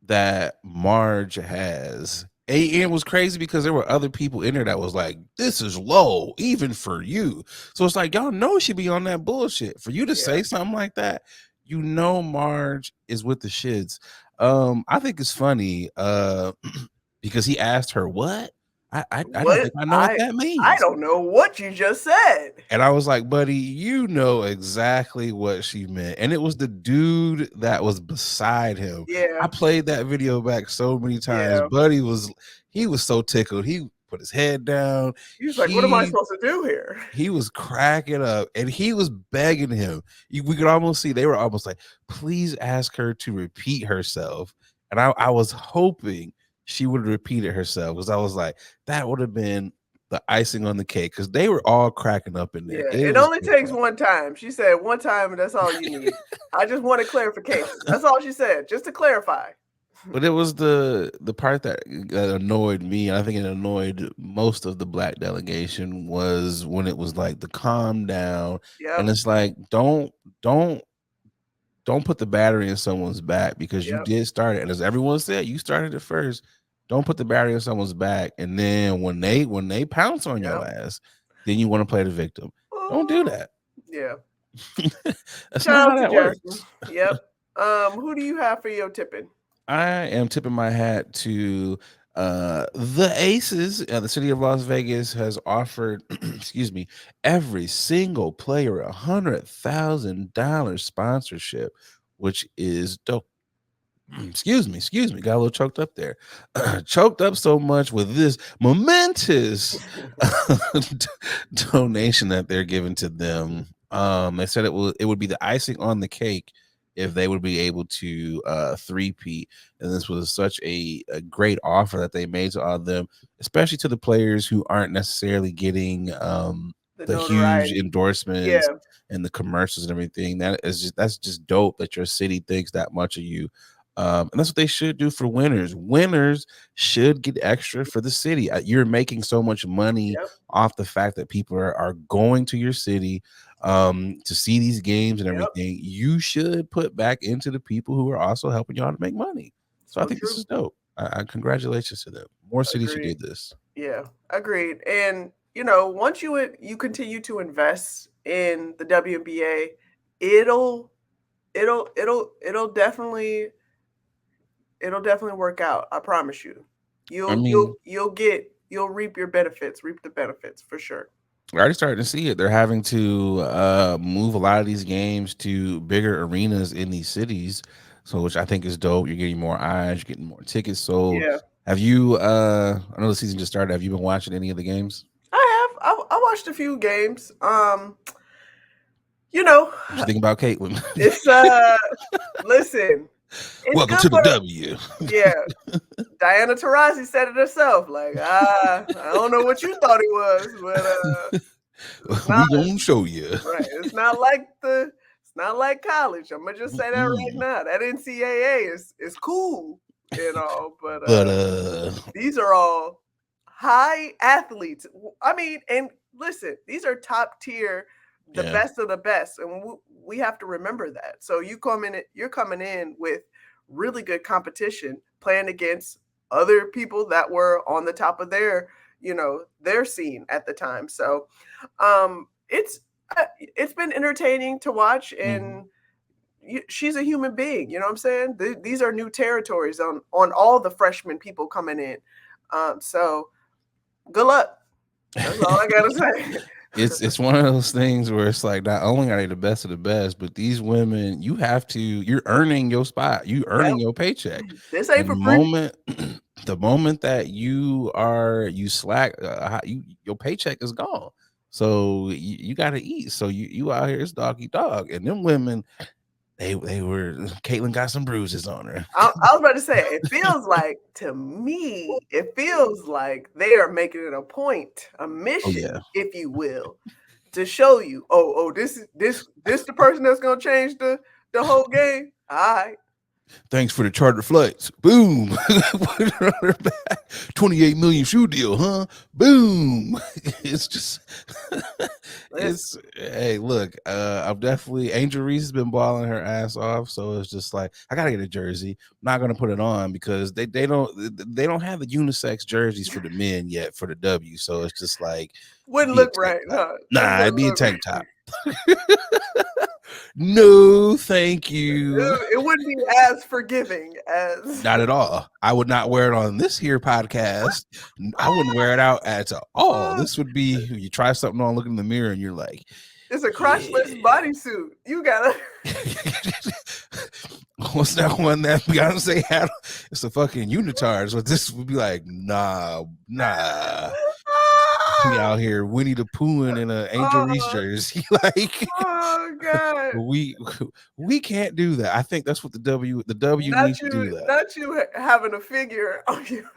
S1: that Marge has. And it was crazy because there were other people in there that was like, "This is low, even for you." So it's like, y'all know she be on that bullshit. For you to
S2: yeah,
S1: say something like that, Marge is with the shits. I think it's funny because he asked her what. I don't
S2: what
S1: think I know what that
S2: I
S1: means.
S2: don't know what you just said.
S1: And I was like, buddy, you know exactly what she meant. And it was the dude that was beside him. I
S2: Yeah,
S1: played that video back so many times.
S2: yeah.
S1: Buddy he was so tickled. He put his head down.
S2: He was like, "What am I
S1: He
S2: supposed to do here?"
S1: he was cracking up and he was begging him. We could almost see they were almost like, please ask her to repeat herself. And I was hoping she would repeat it herself because I was like, that would have been the icing on the cake because they were all cracking up in there.
S2: Yeah,
S1: It
S2: it
S1: was
S2: only
S1: so
S2: takes
S1: funny.
S2: one time. She said one time, and that's all you need. I just wanted clarification. That's all she said, just to clarify.
S1: But it was the part that annoyed me. I think it annoyed most of the black delegation was when it was like the calm down, and
S2: Yep,
S1: it's like don't put the battery in someone's back because you
S2: yep,
S1: did start it. And as everyone said, you started it first. Don't put the battery in someone's back, and then when they pounce on your
S2: yep.
S1: ass, then you want to play the victim. Don't do
S2: Ooh,
S1: that.
S2: yeah.
S1: That's not
S2: Shout
S1: how
S2: out to
S1: that
S2: Justin.
S1: works.
S2: Yep. Who do you have for your tipping?
S1: I am tipping my hat to the Aces. The city of Las Vegas has offered, excuse me, every single player $100,000 sponsorship, which is dope. Excuse me, got a little choked up there. Choked up so much with this momentous donation that they're giving to them. They said it would be the icing on the cake if they would be able to three-peat. And this was such a great offer that they made to all of them, especially to the players who aren't necessarily getting
S2: The
S1: the huge
S2: notoriety.
S1: endorsements
S2: Yeah.
S1: and the commercials and everything. That's just dope that your city thinks that much of you. And that's what they should do for winners. Winners should get extra for the city. You're making so much money
S2: Yep.
S1: off the fact that people are going to your city to see these games and
S2: Yep.
S1: everything. You should put back into the people who are also helping y'all to make money. So I
S2: So
S1: think this
S2: true.
S1: is dope. I congratulations to them. More cities should do
S2: Agreed.
S1: this.
S2: Yeah. Agreed. And once you continue to invest in the WNBA, it'll it'll definitely work out. I promise you.
S1: I
S2: You'll you'll
S1: mean,
S2: you'll reap your benefits, reap the benefits for sure.
S1: we're already starting to see it. They're having to move a lot of these games to bigger arenas in these cities, so which I think is dope. You're getting more eyes, you're getting more tickets sold.
S2: Yeah.
S1: Have you? I know the season just started. Have you been watching any of the games?
S2: I have. I watched a few games. You know,
S1: What you think about Caitlin?
S2: it's listen, it's
S1: Welcome
S2: good
S1: to the
S2: for the
S1: W.
S2: yeah. Diana Taurasi said it herself. Like, I don't know what you thought it was, but it's not
S1: We gonna show you.
S2: right. It's not like college. I'm gonna just say that right now. That NCAA is cool and all, but
S1: But
S2: these are all high athletes. I mean, and listen, these are top tier, the
S1: yeah,
S2: best of the best, and we have to remember that. So you're coming in with really good competition, playing against other people that were on the top of their scene at the time. So, it's been entertaining to watch,
S1: mhm.
S2: and she's a human being. You know what I'm saying? These are new territories on all the freshman people coming in. So good luck. That's all I gotta say.
S1: It's one of those things where it's like not only are they the best of the best, but these women, you're earning your spot, you
S2: Yep.
S1: earning your paycheck.
S2: This ain't
S1: And
S2: for free.
S1: the moment that you slack, your paycheck is gone. So you got to eat. So you out here, it's doggy dog, and them women. they were Caitlyn got some bruises on her.
S2: I was about to say, it feels like, to me, it feels like they are making it a point, a mission,
S1: yeah.
S2: if you will, to show you, this the person that's gonna change the whole game. All right.
S1: Thanks for the charter flights. Boom. Put her on her back. 28 million shoe deal, huh? Boom. It's just it's hey, look, I'm definitely Angel Reese has been balling her ass off. So it's just like I gotta get a jersey. I'm not gonna put it on because they don't have the unisex jerseys for the men yet for the W. So it's just like
S2: Wouldn't
S1: be a
S2: look
S1: tank
S2: right,
S1: top.
S2: huh?
S1: Nah, it'd be a tank top. No, thank you.
S2: It wouldn't be as forgiving as
S1: Not at all. I would not wear it on this here podcast. I wouldn't wear it out at all. This would be you try something on, look in the mirror, and you're like,
S2: it's a crotchless bodysuit. You gotta.
S1: What's that one that Beyonce had? It's a fucking unitard. So this would be like, nah. We out here Winnie the Pooh in an Angel Reese jersey. Like,
S2: oh god,
S1: we can't do that. I think that's what the W needs to do that.
S2: Not you having a figure on you.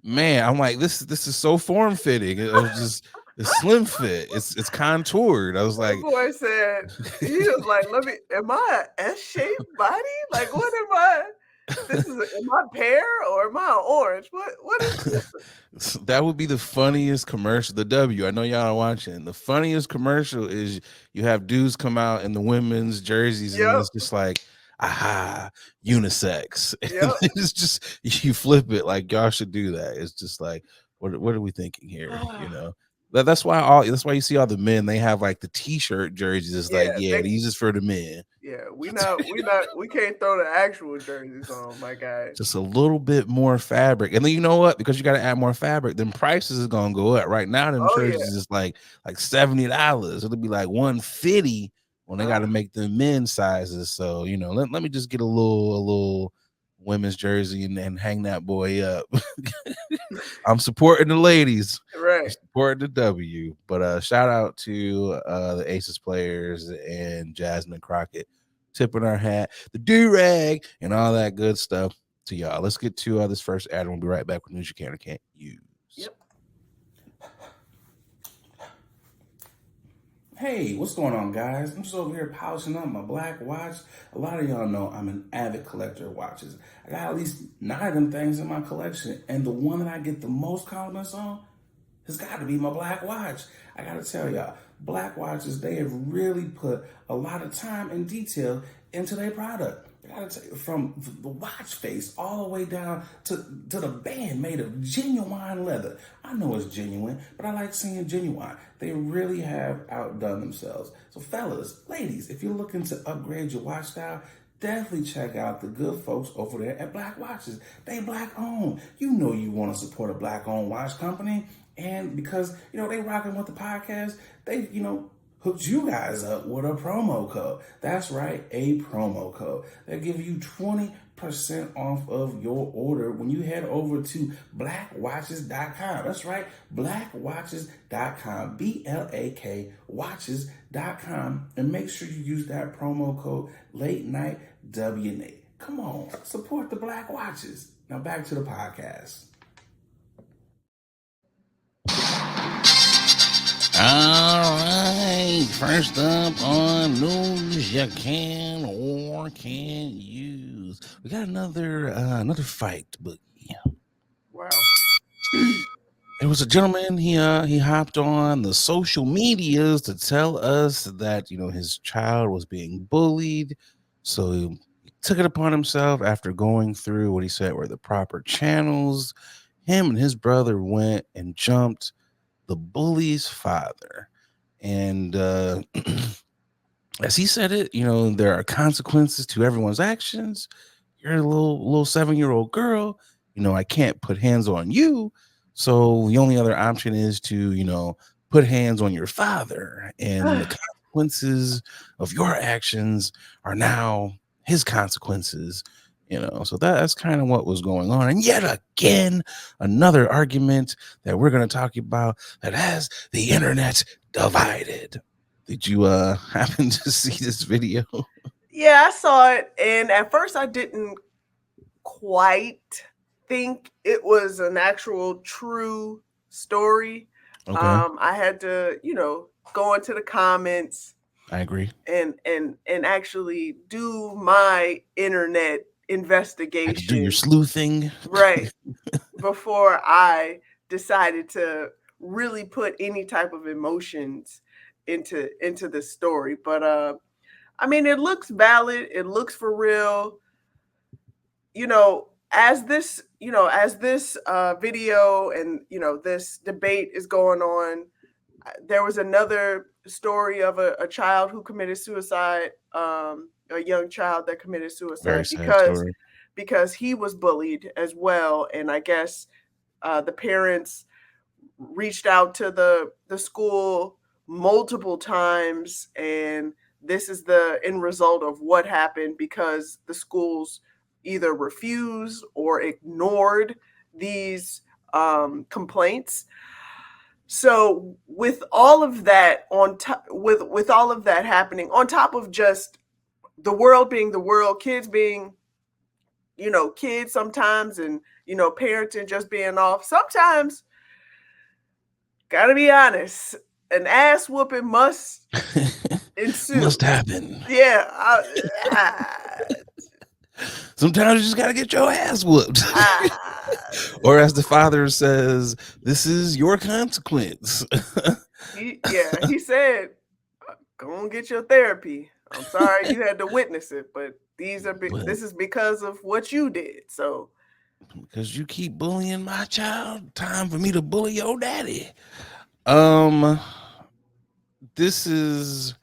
S1: Man, I'm like, this is so form fitting. It was just it's slim fit. It's contoured. I was like,
S2: the boy said, he was like, am I a S-shaped body? Like, what am I? Am I pear or am I orange? What is this?
S1: That would be the funniest commercial. The W, I know y'all are watching. The funniest commercial is you have dudes come out in the women's jerseys, and it's just like, aha, unisex.
S2: Yep.
S1: It's just you flip it like y'all should do that. It's just like, what are we thinking here? You know. That's why you see all the men, they have like the t-shirt jerseys. It's like, these is for the men.
S2: Yeah, we can't throw the actual jerseys on, my guy.
S1: Just a little bit more fabric. And then you know what? Because you got to add more fabric, then prices is gonna go up. Right now, them jerseys is like $70. It'll be like $150 when they gotta make the men's sizes. So, you know, let me just get a little women's jersey and hang that boy up. I'm supporting the ladies,
S2: right?
S1: I'm supporting the W. But shout out to the Aces players and Jasmine Crockett, tipping our hat, the do-rag, and all that good stuff to y'all. Let's get to this first ad, and we'll be right back with news you can or can't use.
S2: Yep.
S1: Hey, what's going on, guys? I'm just over here polishing up my black watch. A lot of y'all know I'm an avid collector of watches. I got at least 9 of them things in my collection, and the one that I get the most compliments on has got to be my black watch. I got to tell y'all, black watches, they have really put a lot of time and detail into their product. I gotta tell you, from the watch face all the way down to the band made of genuine leather. I know it's genuine, but I like seeing genuine. They really have outdone themselves. So fellas, ladies, if you're looking to upgrade your watch style, definitely check out the good folks over there at Black Watches. They black owned. You know you want to support a black owned watch company. And because, you know, they rocking with the podcast, they, you know, hooked you guys up with a promo code. That's right, a promo code. They'll give you 20% off of your order when you head over to blackwatches.com. That's right, blackwatches.com, BLAK watches.com, and make sure you use that promo code Late Night WNA. Come on, support the Black Watches. Now back to the podcast. All right, first up on news you can or can't use. We got another fight, but yeah.
S2: Wow.
S1: There was a gentleman, he hopped on the social medias to tell us that, you know, his child was being bullied. So he took it upon himself after going through what he said were the proper channels. Him and his brother went and jumped the bully's father. And as he said it, you know, there are consequences to everyone's actions. You're a little 7-year-old girl. You know, I can't put hands on you. So the only other option is to, you know, put hands on your father. And the consequences of your actions are now his consequences. You know, so that's kind of what was going on. And yet again, another argument that we're going to talk about that has the internet divided. Did you happen to see this video?
S2: Yeah, I saw it, and at first I didn't quite think it was an actual true story.
S1: Okay,
S2: I had to, go into the comments
S1: I agree.
S2: and actually do my internet
S1: Had to do your
S2: investigation,
S1: sleuthing.
S2: right, before I decided to really put any type of emotions into the story. But I mean, it looks valid, it looks for real. As this video and this debate is going on, there was another story of a child who committed suicide, a young child that committed
S1: Very
S2: suicide
S1: sad
S2: because
S1: story.
S2: he was bullied as well. And I guess the parents reached out to the school multiple times, and this is the end result of what happened because the schools either refused or ignored these complaints. So with all of that on top, with all of that happening on top of just the world being the world, kids being kids sometimes, and parenting just being off sometimes, gotta be honest, an ass whooping must ensue.
S1: Must happen.
S2: Yeah,
S1: Sometimes you just gotta get your ass whooped.
S2: I,
S1: Or as the father says, this is your consequence.
S2: he said, "Go and get your therapy. I'm sorry you had to witness it, but
S1: But
S2: this is because of what you did." So
S1: because you keep bullying my child, time for me to bully your daddy. Um, this is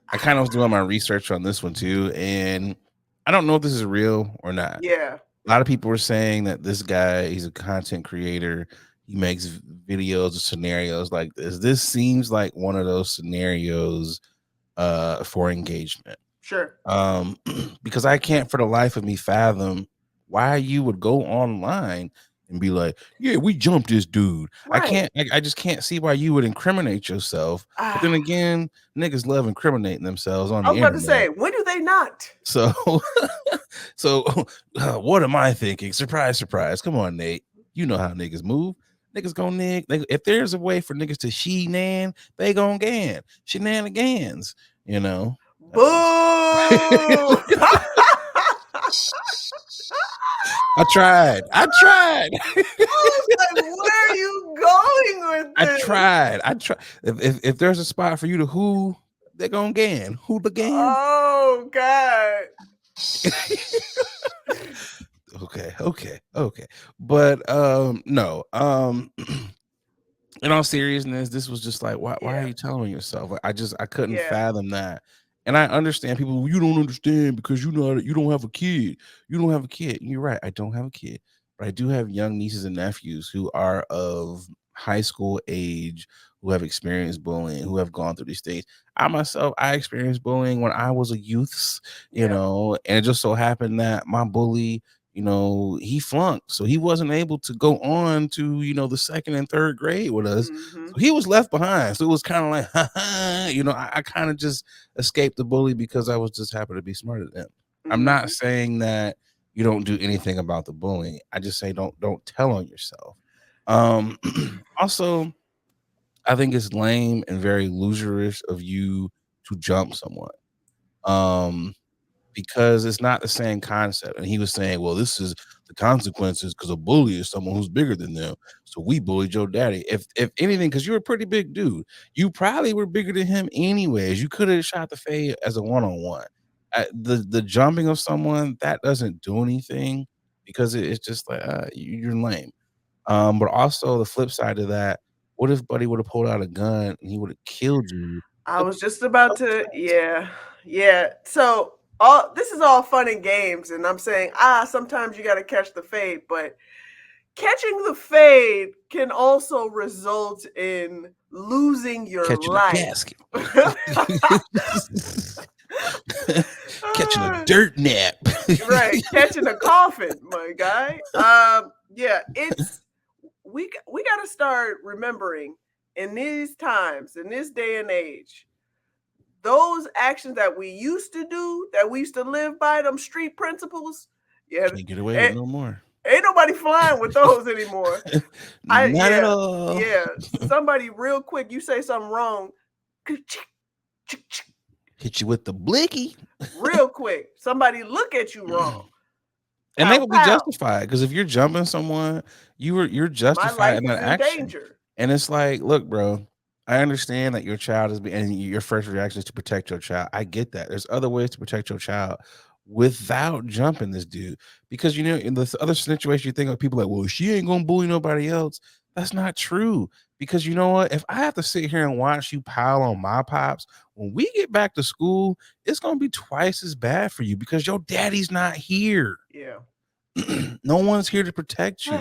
S1: I kind of was doing my research on this one too, and I don't know if this is real or not.
S2: yeah,
S1: A lot of people were saying that this guy, he's a content creator. He makes videos of scenarios like this. This seems like one of those scenarios for engagement.
S2: sure,
S1: Because I can't for the life of me fathom why you would go online and be like, yeah, we jumped this dude. I
S2: right.
S1: can't, I just can't see why you would incriminate yourself. But then
S2: Ah,
S1: again, niggas love incriminating themselves on
S2: I
S1: the
S2: was about to
S1: internet.
S2: say, when do they not?
S1: So, so what am I thinking? Surprise, surprise. Come on, Nate. You know how niggas move. Niggas gonna if there's a way for niggas to she-nan, they gonna gan. Shenanigans, you know.
S2: Boo! I
S1: I tried. I tried.
S2: was like, where are you going with
S1: I
S2: this?
S1: tried. I tried. If there's a spot for you to who, they're gonna gan. Who the gan?
S2: Oh God.
S1: Okay. But no. In all seriousness, this was just like, why are
S2: Yeah,
S1: you telling yourself? Like, I couldn't
S2: yeah.
S1: fathom that. And I understand people, "Well, you don't understand because you know you don't have a kid. You don't have a kid." You're right. I don't have a kid, but I do have young nieces and nephews who are of high school age, who have experienced bullying, who have gone through these things. I myself, I experienced bullying when I was a youth,
S2: Yeah.
S1: and it just so happened that my bully, he flunked. So he wasn't able to go on to, the second and third grade with us.
S2: Mm-hmm.
S1: So he was left behind. So it was kind of like, I kind of just escaped the bully because I was just happy to be smarter than him. I'm not
S2: Mm-hmm.
S1: saying that you don't do anything about the bullying. I just say don't tell on yourself. Um also, I think it's lame and very loserish of you to jump someone. Um because it's not the same concept. And he was saying, well, this is the consequences because a bully is someone who's bigger than them. So we bullied your daddy. If anything, because you're a pretty big dude, you probably were bigger than him anyways. You could have shot the fade as a one-on-one. The jumping of someone that doesn't do anything because it's just like you're lame. But also the flip side of that, what if Buddy would have pulled out a gun and he would have killed you?
S2: I was just about to, yeah, yeah. So all this is all fun and games, and I'm saying, sometimes you got to catch the fade, but catching the fade can also result in losing your
S1: Catching a
S2: life.
S1: casket. Catching a dirt nap.
S2: Right, catching a coffin, my guy. Yeah, it's we got to start remembering in these times, in this day and age, those actions that we used to do, that we used to live by, them street principles, yeah,
S1: Can't get away with no more.
S2: ain't nobody flying with those anymore.
S1: Not at all.
S2: Yeah. Somebody real quick, you say something wrong,
S1: Hit you with the blicky.
S2: real quick. Somebody look at you wrong.
S1: And they will be
S2: Pow.
S1: justified, because if you're jumping someone, you're
S2: My
S1: justified
S2: life
S1: in
S2: is
S1: that
S2: in
S1: action.
S2: danger.
S1: And it's like, look, bro, I understand that your child is and your first reaction is to protect your child. I get that. There's other ways to protect your child without jumping this dude. Because, you know, in this other situation, you think of people like, well, she ain't gonna bully nobody else. That's not true. Because you know what? If I have to sit here and watch you pile on my pops, when we get back to school, it's gonna be twice as bad for you, because your daddy's not here.
S2: Yeah.
S1: No one's here to protect you.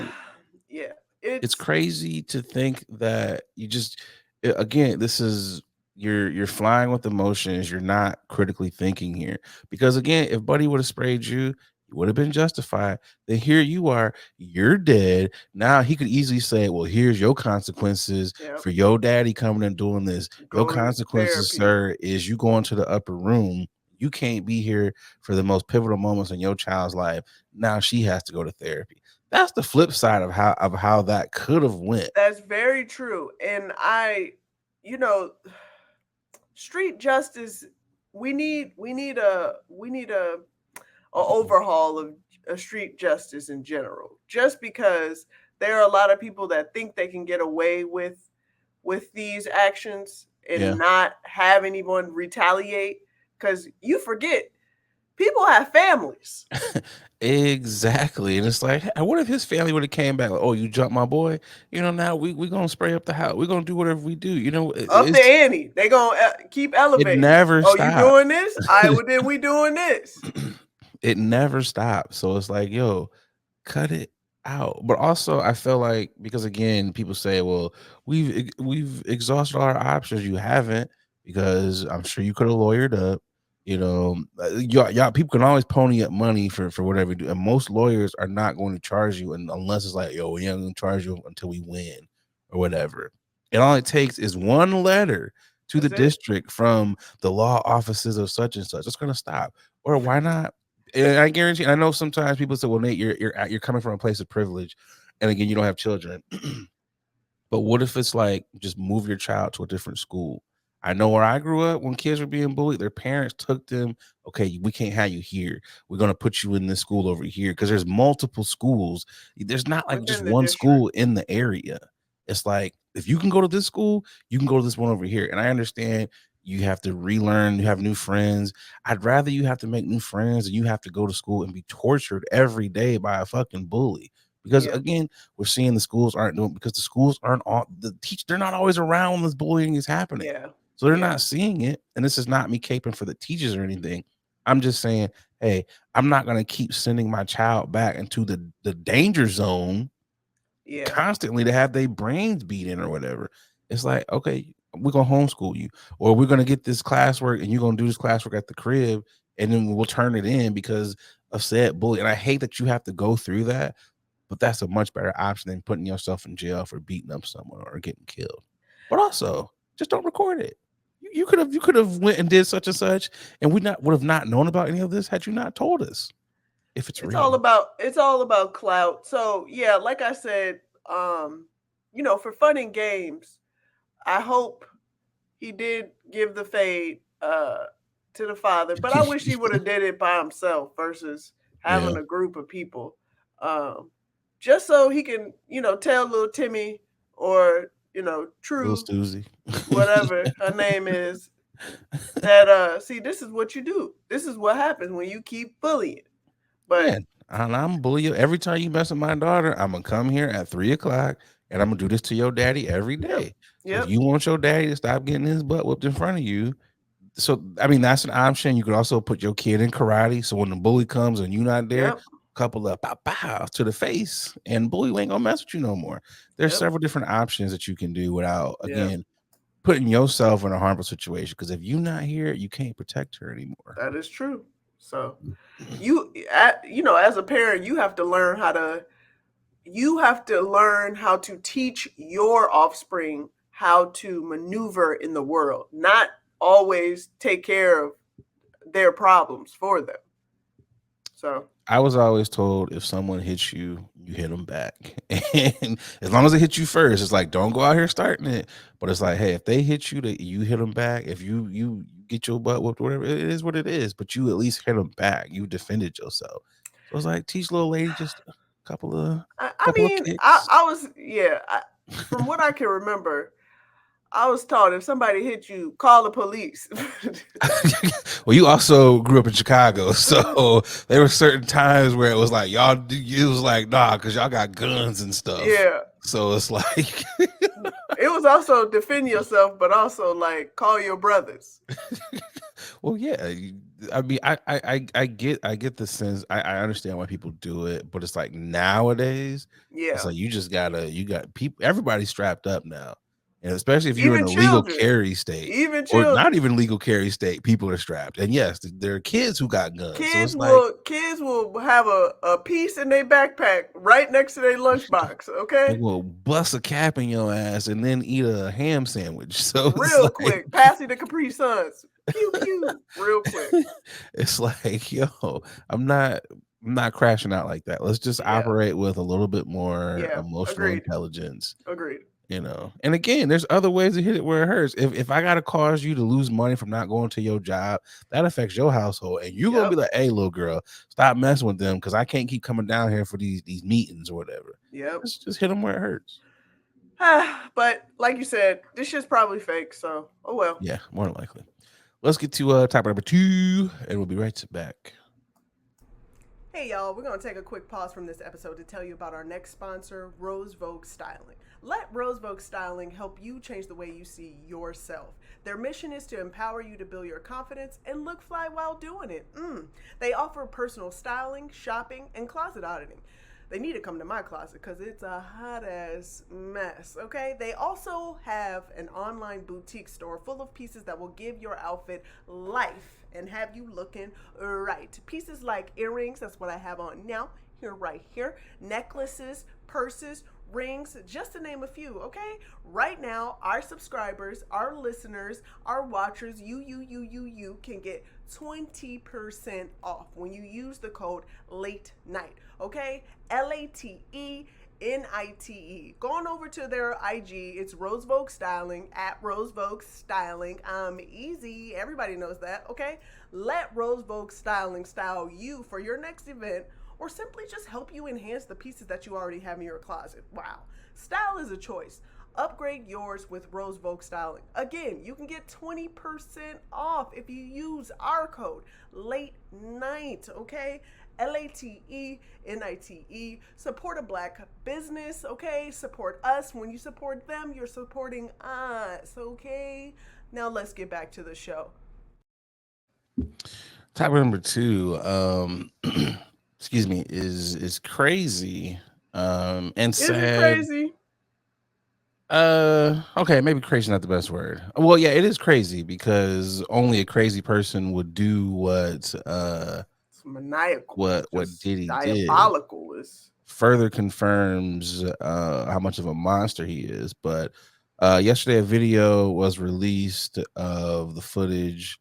S2: Yeah.
S1: It's crazy to think that you just, again, this is, you're flying with emotions. You're not critically thinking here, because again, if Buddy would have sprayed you, you would have been justified. Then here you are, you're dead. Now he could easily say, well, here's your consequences for your daddy coming and doing this. Your consequences, sir, is you going to the upper room. You can't be here for the most pivotal moments in your child's life. Now she has to go to therapy. That's the flip side of how that could have went.
S2: That's very true. And street justice, we need a overhaul of street justice in general. Just because there are a lot of people that think they can get away with these actions and not have anyone retaliate, because you forget people have families.
S1: Exactly. And it's like, what if his family would have came back like, oh, you jumped my boy? You know, now we're gonna spray up the house. We're gonna do whatever we do. You know,
S2: up the ante. They gonna keep elevating.
S1: It never stops.
S2: You doing this? Well, then we doing this.
S1: It never stops. So it's like, yo, cut it out. But also, I feel like, because again, people say, well, we've exhausted all our options. You haven't, because I'm sure you could have lawyered up. You know, y'all people can always pony up money for whatever you do, and most lawyers are not going to charge you, and unless it's like, yo, we ain't gonna charge you until we win or whatever. And all it takes is one letter to the district from the law offices of such and such. It's gonna stop. Or why not? And I guarantee, I know sometimes people say, well, Nate, you're coming from a place of privilege, and again, you don't have children. But what if it's like, just move your child to a different school? I know where I grew up, when kids were being bullied, their parents took them, okay, we can't have you here. We're going to put you in this school over here, because there's multiple schools. There's not like just one school in the area. It's like, if you can go to this school, you can go to this one over here. And I understand you have to relearn, you have new friends. I'd rather you have to make new friends than you have to go to school and be tortured every day by a fucking bully. Because again, we're seeing the schools aren't doing, because the schools aren't all they're not always around when this bullying is happening. So they're not seeing it. And this is not me caping for the teachers or anything. I'm just saying, hey, I'm not going to keep sending my child back into the danger zone constantly to have their brains beat in or whatever. It's like, okay, we're going to homeschool you, or we're going to get this classwork and you're going to do this classwork at the crib, and then we'll turn it in because of said bully. And I hate that you have to go through that, but that's a much better option than putting yourself in jail for beating up someone or getting killed. But also, just don't record it. You could have went and did such and such, and would have not known about any of this had you not told us. If it's real,
S2: it's all about clout. So yeah, like I said, for fun and games, I hope he did give the fade to the father, but I wish he would have did it by himself versus having a group of people, just so he can, tell little Timmy, or True,
S1: little Susie,
S2: whatever her name is, that see, this is what you do. This is what happens when you keep bullying. But
S1: I'm bullying you every time you mess with my daughter. I'm gonna come here at 3:00 and I'm gonna do this to your daddy every day. So if you want your daddy to stop getting his butt whipped in front of you, so I mean, that's an option. You could also put your kid in karate, so when the bully comes and you're not there, couple of pow to the face, and bully ain't gonna mess with you no more. There's several different options that you can do without, again, putting yourself in a harmful situation, because if you're not here, you can't protect her anymore.
S2: That is true. So as a parent, you have to learn how to teach your offspring how to maneuver in the world, not always take care of their problems for them. So
S1: I was always told if someone hits you, you hit them back. And as long as they hit you first, it's like, don't go out here starting it. But it's like, hey, if they hit you, that you hit them back. If you get your butt whooped, whatever, it is what it is. But you at least hit them back. You defended yourself. So it's like, teach little lady just a couple of kicks.
S2: I was, yeah, from what I can remember, I was taught if somebody hit you, call the police.
S1: Well, you also grew up in Chicago, so there were certain times where it was like y'all. It was like nah, because y'all got guns and stuff.
S2: Yeah.
S1: So it's like
S2: it was also defend yourself, but also like call your brothers.
S1: Well, yeah. I mean, I get the sense. I understand why people do it, but it's like nowadays,
S2: Yeah,
S1: it's like you got people. Everybody's strapped up now. And especially if you're
S2: even
S1: in a legal
S2: children.
S1: carry state,
S2: Even
S1: or
S2: children.
S1: not even legal carry state, people are strapped. And yes, there are kids who got guns.
S2: Kids
S1: So it's
S2: kids will have a piece in their backpack right next to their lunchbox. Okay,
S1: they will bust a cap in your ass and then eat a ham sandwich. So it's
S2: real
S1: like,
S2: quick. Passing the Capri Suns. Pew pew. Real quick.
S1: It's like, yo, I'm not crashing out like that. Let's just operate with a little bit more emotional intelligence.
S2: Agreed.
S1: You know, and again, there's other ways to hit it where it hurts. If I gotta cause you to lose money from not going to your job, that affects your household, and you're gonna be like, "Hey, little girl, stop messing with them because I can't keep coming down here for these meetings or whatever."
S2: Yep,
S1: just hit them where it hurts.
S2: But like you said, this shit's probably fake. So, oh well.
S1: Yeah, more than likely. Let's get to topic number 2, and we'll be right back.
S2: Hey y'all, we're going to take a quick pause from this episode to tell you about our next sponsor, Rose Vogue Styling. Let Rose Vogue Styling help you change the way you see yourself. Their mission is to empower you to build your confidence and look fly while doing it. They offer personal styling, shopping, and closet auditing. They need to come to my closet because it's a hot ass mess, okay? They also have an online boutique store full of pieces that will give your outfit life and have you looking right. Pieces like earrings, that's what I have on now, right here, necklaces, purses, rings, just to name a few, okay? Right now, our subscribers, our listeners, our watchers, you can get 20% off when you use the code LATE NIGHT, okay? LATENITE. Going over to their IG, it's Rose Vogue Styling, at Rose Vogue Styling. Easy, everybody knows that, okay? Let Rose Vogue Styling style you for your next event, or simply just help you enhance the pieces that you already have in your closet. Wow. Style is a choice. Upgrade yours with Rose Vogue Styling. Again, you can get 20% off if you use our code LATE NIGHT, okay? LATENITE. Support a black business, okay? Support us. When you support them, you're supporting us, okay? Now let's get back to the show.
S1: Topic number 2, excuse me, is crazy. And sad.
S2: Is it crazy?
S1: Okay, maybe crazy not the best word. Well, yeah, it is crazy because only a crazy person would do what
S2: it's maniacal,
S1: what Diddy
S2: diabolical
S1: did.
S2: is.
S1: Further confirms how much of a monster he is. But yesterday a video was released of the footage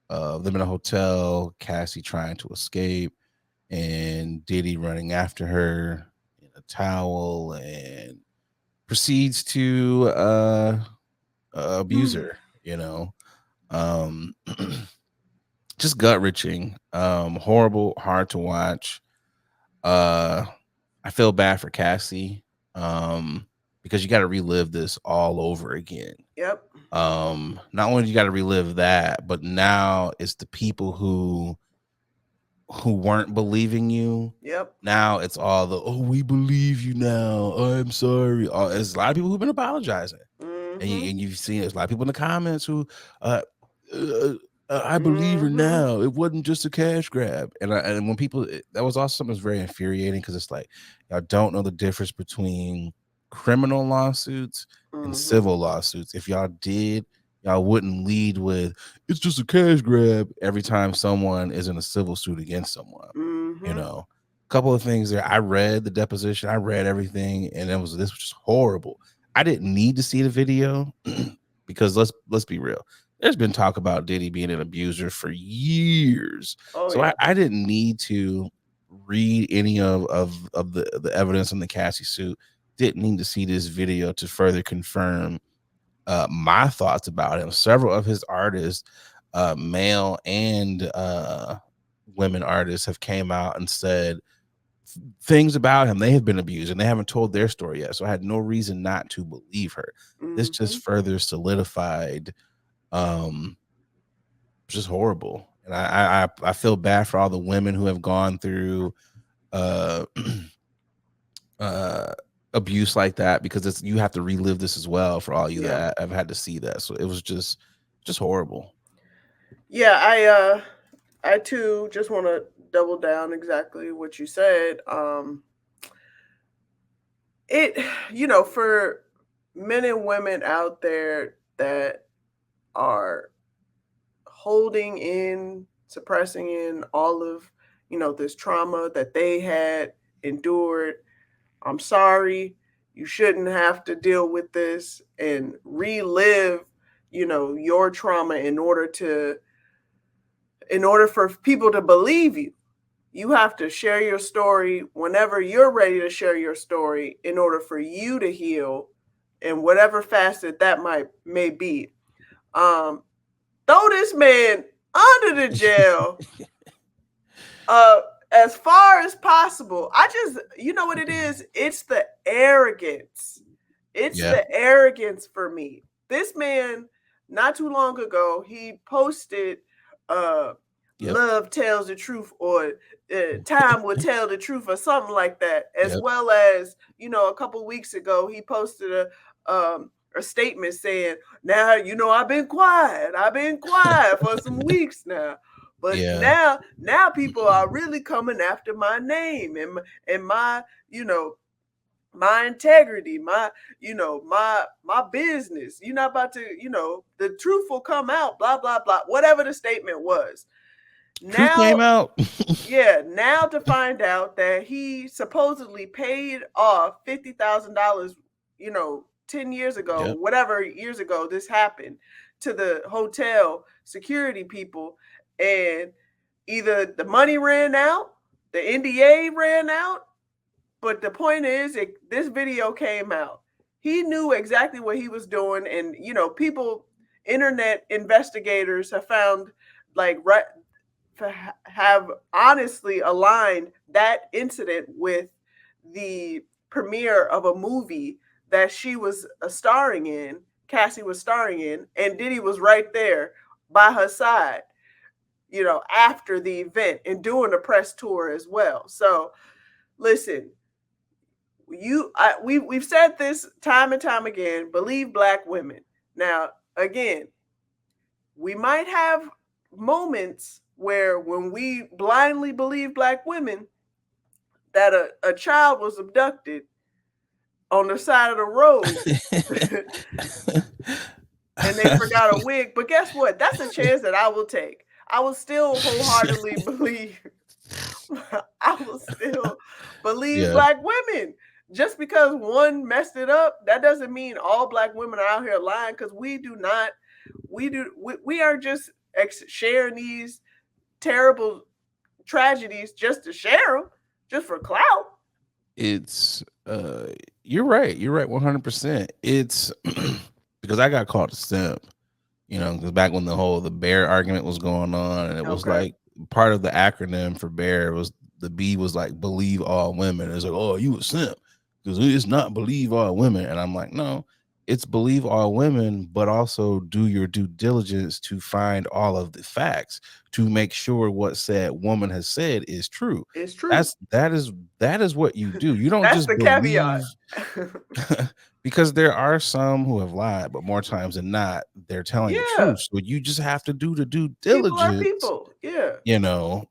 S1: of them in a hotel, Cassie trying to escape, and Diddy running after her in a towel and proceeds to abuse her, you know. Just gut wrenching, horrible, hard to watch. I feel bad for Cassie because you got to relive this all over again.
S2: Yep.
S1: Not only do you got to relive that, but now it's the people who weren't believing you.
S2: Yep.
S1: Now it's all the, oh, we believe you now. I'm sorry. There's a lot of people who've been apologizing. And you've seen there's a lot of people in the comments who I believe her now. It wasn't just a cash grab. And when people, that was also something that's very infuriating because it's like, y'all don't know the difference between criminal lawsuits and civil lawsuits. If y'all did, y'all wouldn't lead with, it's just a cash grab every time someone is in a civil suit against someone. You know, a couple of things there. I read the deposition, I read everything, and this was just horrible. I didn't need to see the video because let's be real. there's been talk about Diddy being an abuser for years.
S2: Oh
S1: So
S2: yeah.
S1: I didn't need to read any of the evidence in the Cassie suit. Didn't need to see this video to further confirm my thoughts about him. Several of his artists, male and women artists, have came out and said things about him. They have been abused and they haven't told their story yet. So I had no reason not to believe her. This just
S2: Hmm.
S1: further solidified um just horrible. And I feel bad for all the women who have gone through uh uh abuse like that, because it's, you have to relive this as well for all you
S2: Yeah.
S1: that have had to see that. So it was just horrible.
S2: Yeah, I too just want to double down exactly what you said. It for men and women out there that are holding in, suppressing in all of, this trauma that they had endured. I'm sorry. You shouldn't have to deal with this and relive, your trauma in order for people to believe you. You have to share your story whenever you're ready to share your story in order for you to heal in whatever facet that may be. Um, Throw this man under the jail uh as far as possible. I just, you know what it is? It's the arrogance. It's
S1: Yeah.
S2: the arrogance for me. This man, not too long ago, he posted uh
S1: Yep.
S2: love tells the truth, or time will tell the truth, or something like that. As
S1: Yep.
S2: well as, a couple weeks ago, he posted a statement saying, now, I've been quiet for some weeks now. But
S1: Yeah.
S2: now people are really coming after my name and my, my integrity, my business. You're not about to, the truth will come out, blah, blah, blah, whatever the statement was.
S1: Truth came
S2: Now,
S1: out.
S2: yeah, now to find out that he supposedly paid off $50,000, 10 years ago,
S1: Yep.
S2: whatever years ago this happened, to the hotel security people. And either the money ran out, the NDA ran out, but the point is, this video came out. He knew exactly what he was doing, and people, internet investigators have found, like, right, have honestly aligned that incident with the premiere of a movie that she was starring in, Cassie was starring in, and Diddy was right there by her side, after the event and doing a press tour as well. So listen, we've said this time and time again, believe black women. Now, again, we might have moments where when we blindly believe black women that a child was abducted on the side of the road and they forgot a wig. But guess what? That's a chance that I will take. I will still wholeheartedly believe. I will still believe
S1: Yeah.
S2: black women. Just because one messed it up, that doesn't mean all black women are out here lying, because we do not. We are just sharing these terrible tragedies just to share them, just for clout.
S1: It's you're right. You're right 100%. It's because I got called a simp, because back when the bear argument was going on, and it was
S2: Okay.
S1: like part of the acronym for bear was, the B was like believe all women. It's like, oh, you a simp because it's not believe all women. And I'm like, no, it's believe all women, but also do your due diligence to find all of the facts to make sure what said woman has said is true.
S2: It's true.
S1: That is what you do. You don't
S2: That's
S1: just
S2: the
S1: believe.
S2: caveat.
S1: Because there are some who have lied, but more times than not, they're telling the
S2: Yeah,
S1: truth. So you just have to do the due
S2: people are
S1: diligence.
S2: people. Yeah.
S1: You know,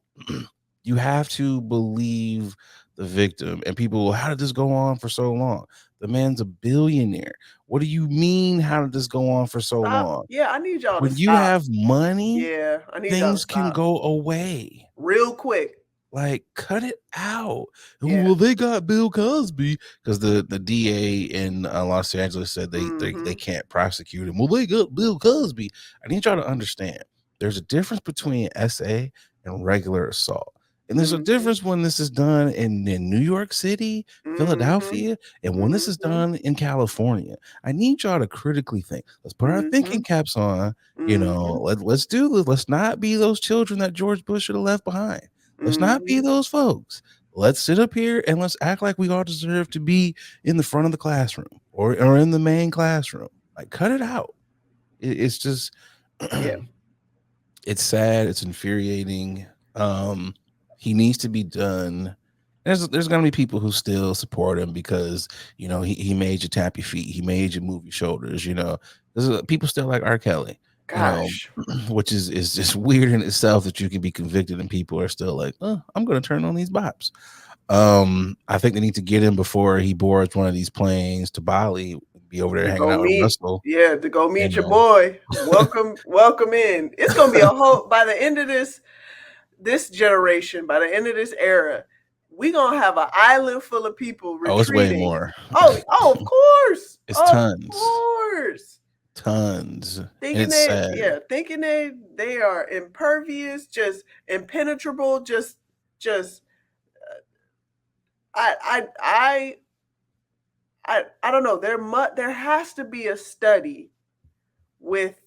S1: you have to believe the victim. And people, "Well, how did this go on for so long? The man's a billionaire. What do you mean? How did this go on for so
S2: Stop.
S1: long?
S2: Yeah, I need y'all to
S1: When you
S2: stop.
S1: have money,
S2: Yeah, I need y'all to
S1: things can
S2: stop
S1: go away.
S2: real quick.
S1: Like, cut it out.
S2: Yeah.
S1: Well, they got Bill Cosby because the DA in Los Angeles said they can't prosecute him. Well, they got Bill Cosby. I need y'all to understand. There's a difference between SA and regular assault. And there's a difference when this is done in New York City, Philadelphia, and when this is done in California. I need y'all to critically think. Let's put our thinking caps on. You know, let's do this. Let's not be those children that George Bush should have left behind. Let's not be those folks. Let's sit up here and let's act like we all deserve to be in the front of the classroom or in the main classroom. Like, cut it out. It's just, it's sad. It's infuriating. He needs to be done. There's gonna be people who still support him because he made you tap your feet, he made you move your shoulders. There's people still like R. Kelly.
S2: Gosh,
S1: Which is just weird in itself that you can be convicted and people are still like, oh, I'm gonna turn on these bops. I think they need to get him before he boards one of these planes to Bali, be over there hanging out with Russell.
S2: Yeah, to go meet your boy. Welcome in. It's gonna be a whole by the end of this generation, by the end of this era, we gonna have an island full of people retreating.
S1: Oh, it's way more.
S2: Oh, of course.
S1: It's tons.
S2: Of course.
S1: Tons.
S2: Thinking they are impervious, just impenetrable, just I don't know. There has to be a study with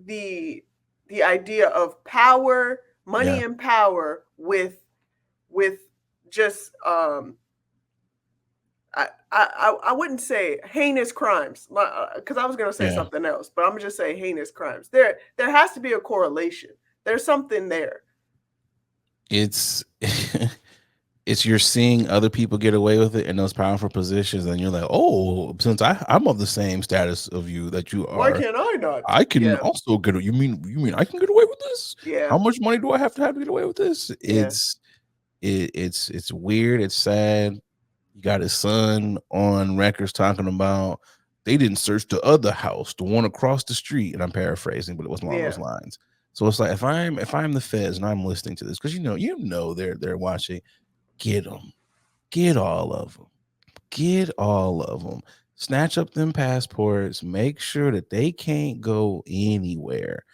S2: the idea of power, money and power with just I wouldn't say heinous crimes because I was going to say something else, but I'm going to just say heinous crimes. There has to be a correlation. There's something there.
S1: It's you're seeing other people get away with it in those powerful positions, and you're like, oh, since I'm of the same status of you that you are,
S2: why can't I not?
S1: I can also get. You mean I can get away with this?
S2: Yeah.
S1: How much money do I have to get away with this? It's weird. It's sad. You got his son on records talking about they didn't search the other house, the one across the street, and I'm paraphrasing, but it was along those lines. So it's like if I'm the feds and I'm listening to this, because they're watching. Get them. Get all of them. Get all of them. Snatch up them passports. Make sure that they can't go anywhere.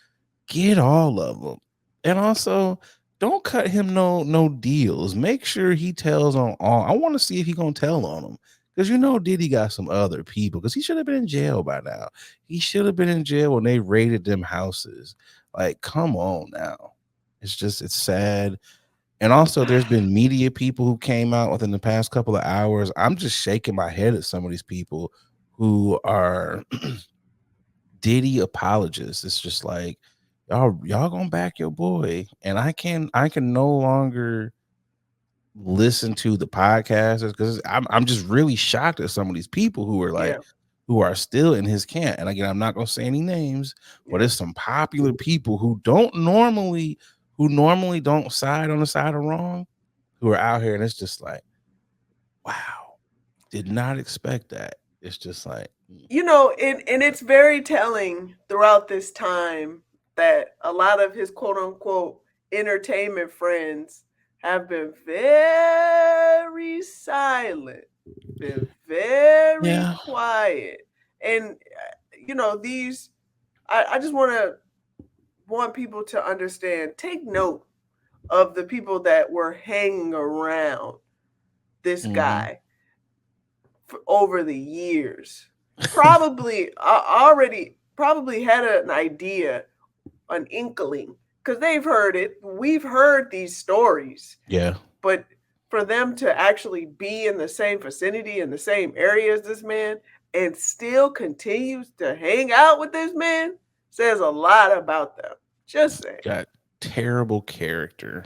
S1: Get all of them. And also, don't cut him no deals. Make sure he tells on all. I want to see if he's going to tell on them. Because Diddy got some other people. Because he should have been in jail by now. He should have been in jail when they raided them houses. Like, come on now. It's sad. And also, there's been media people who came out within the past couple of hours. I'm just shaking my head at some of these people who are Diddy apologists. It's just like, y'all gonna back your boy, and I can no longer listen to the podcasters because I'm just really shocked at some of these people who are like who are still in his camp. And again, I'm not gonna say any names, but it's some popular people who normally don't side on the side of wrong, who are out here, and it's just like, wow, did not expect that. It's just like,
S2: and it's very telling throughout this time that a lot of his quote unquote entertainment friends have been very silent, been very quiet. And I just want people to understand, take note of the people that were hanging around this guy for over the years. Probably probably had an idea, an inkling, because they've heard it. We've heard these stories.
S1: Yeah.
S2: But for them to actually be in the same vicinity, in the same area as this man, and still continues to hang out with this man, says a lot about them. Just saying.
S1: Got terrible character.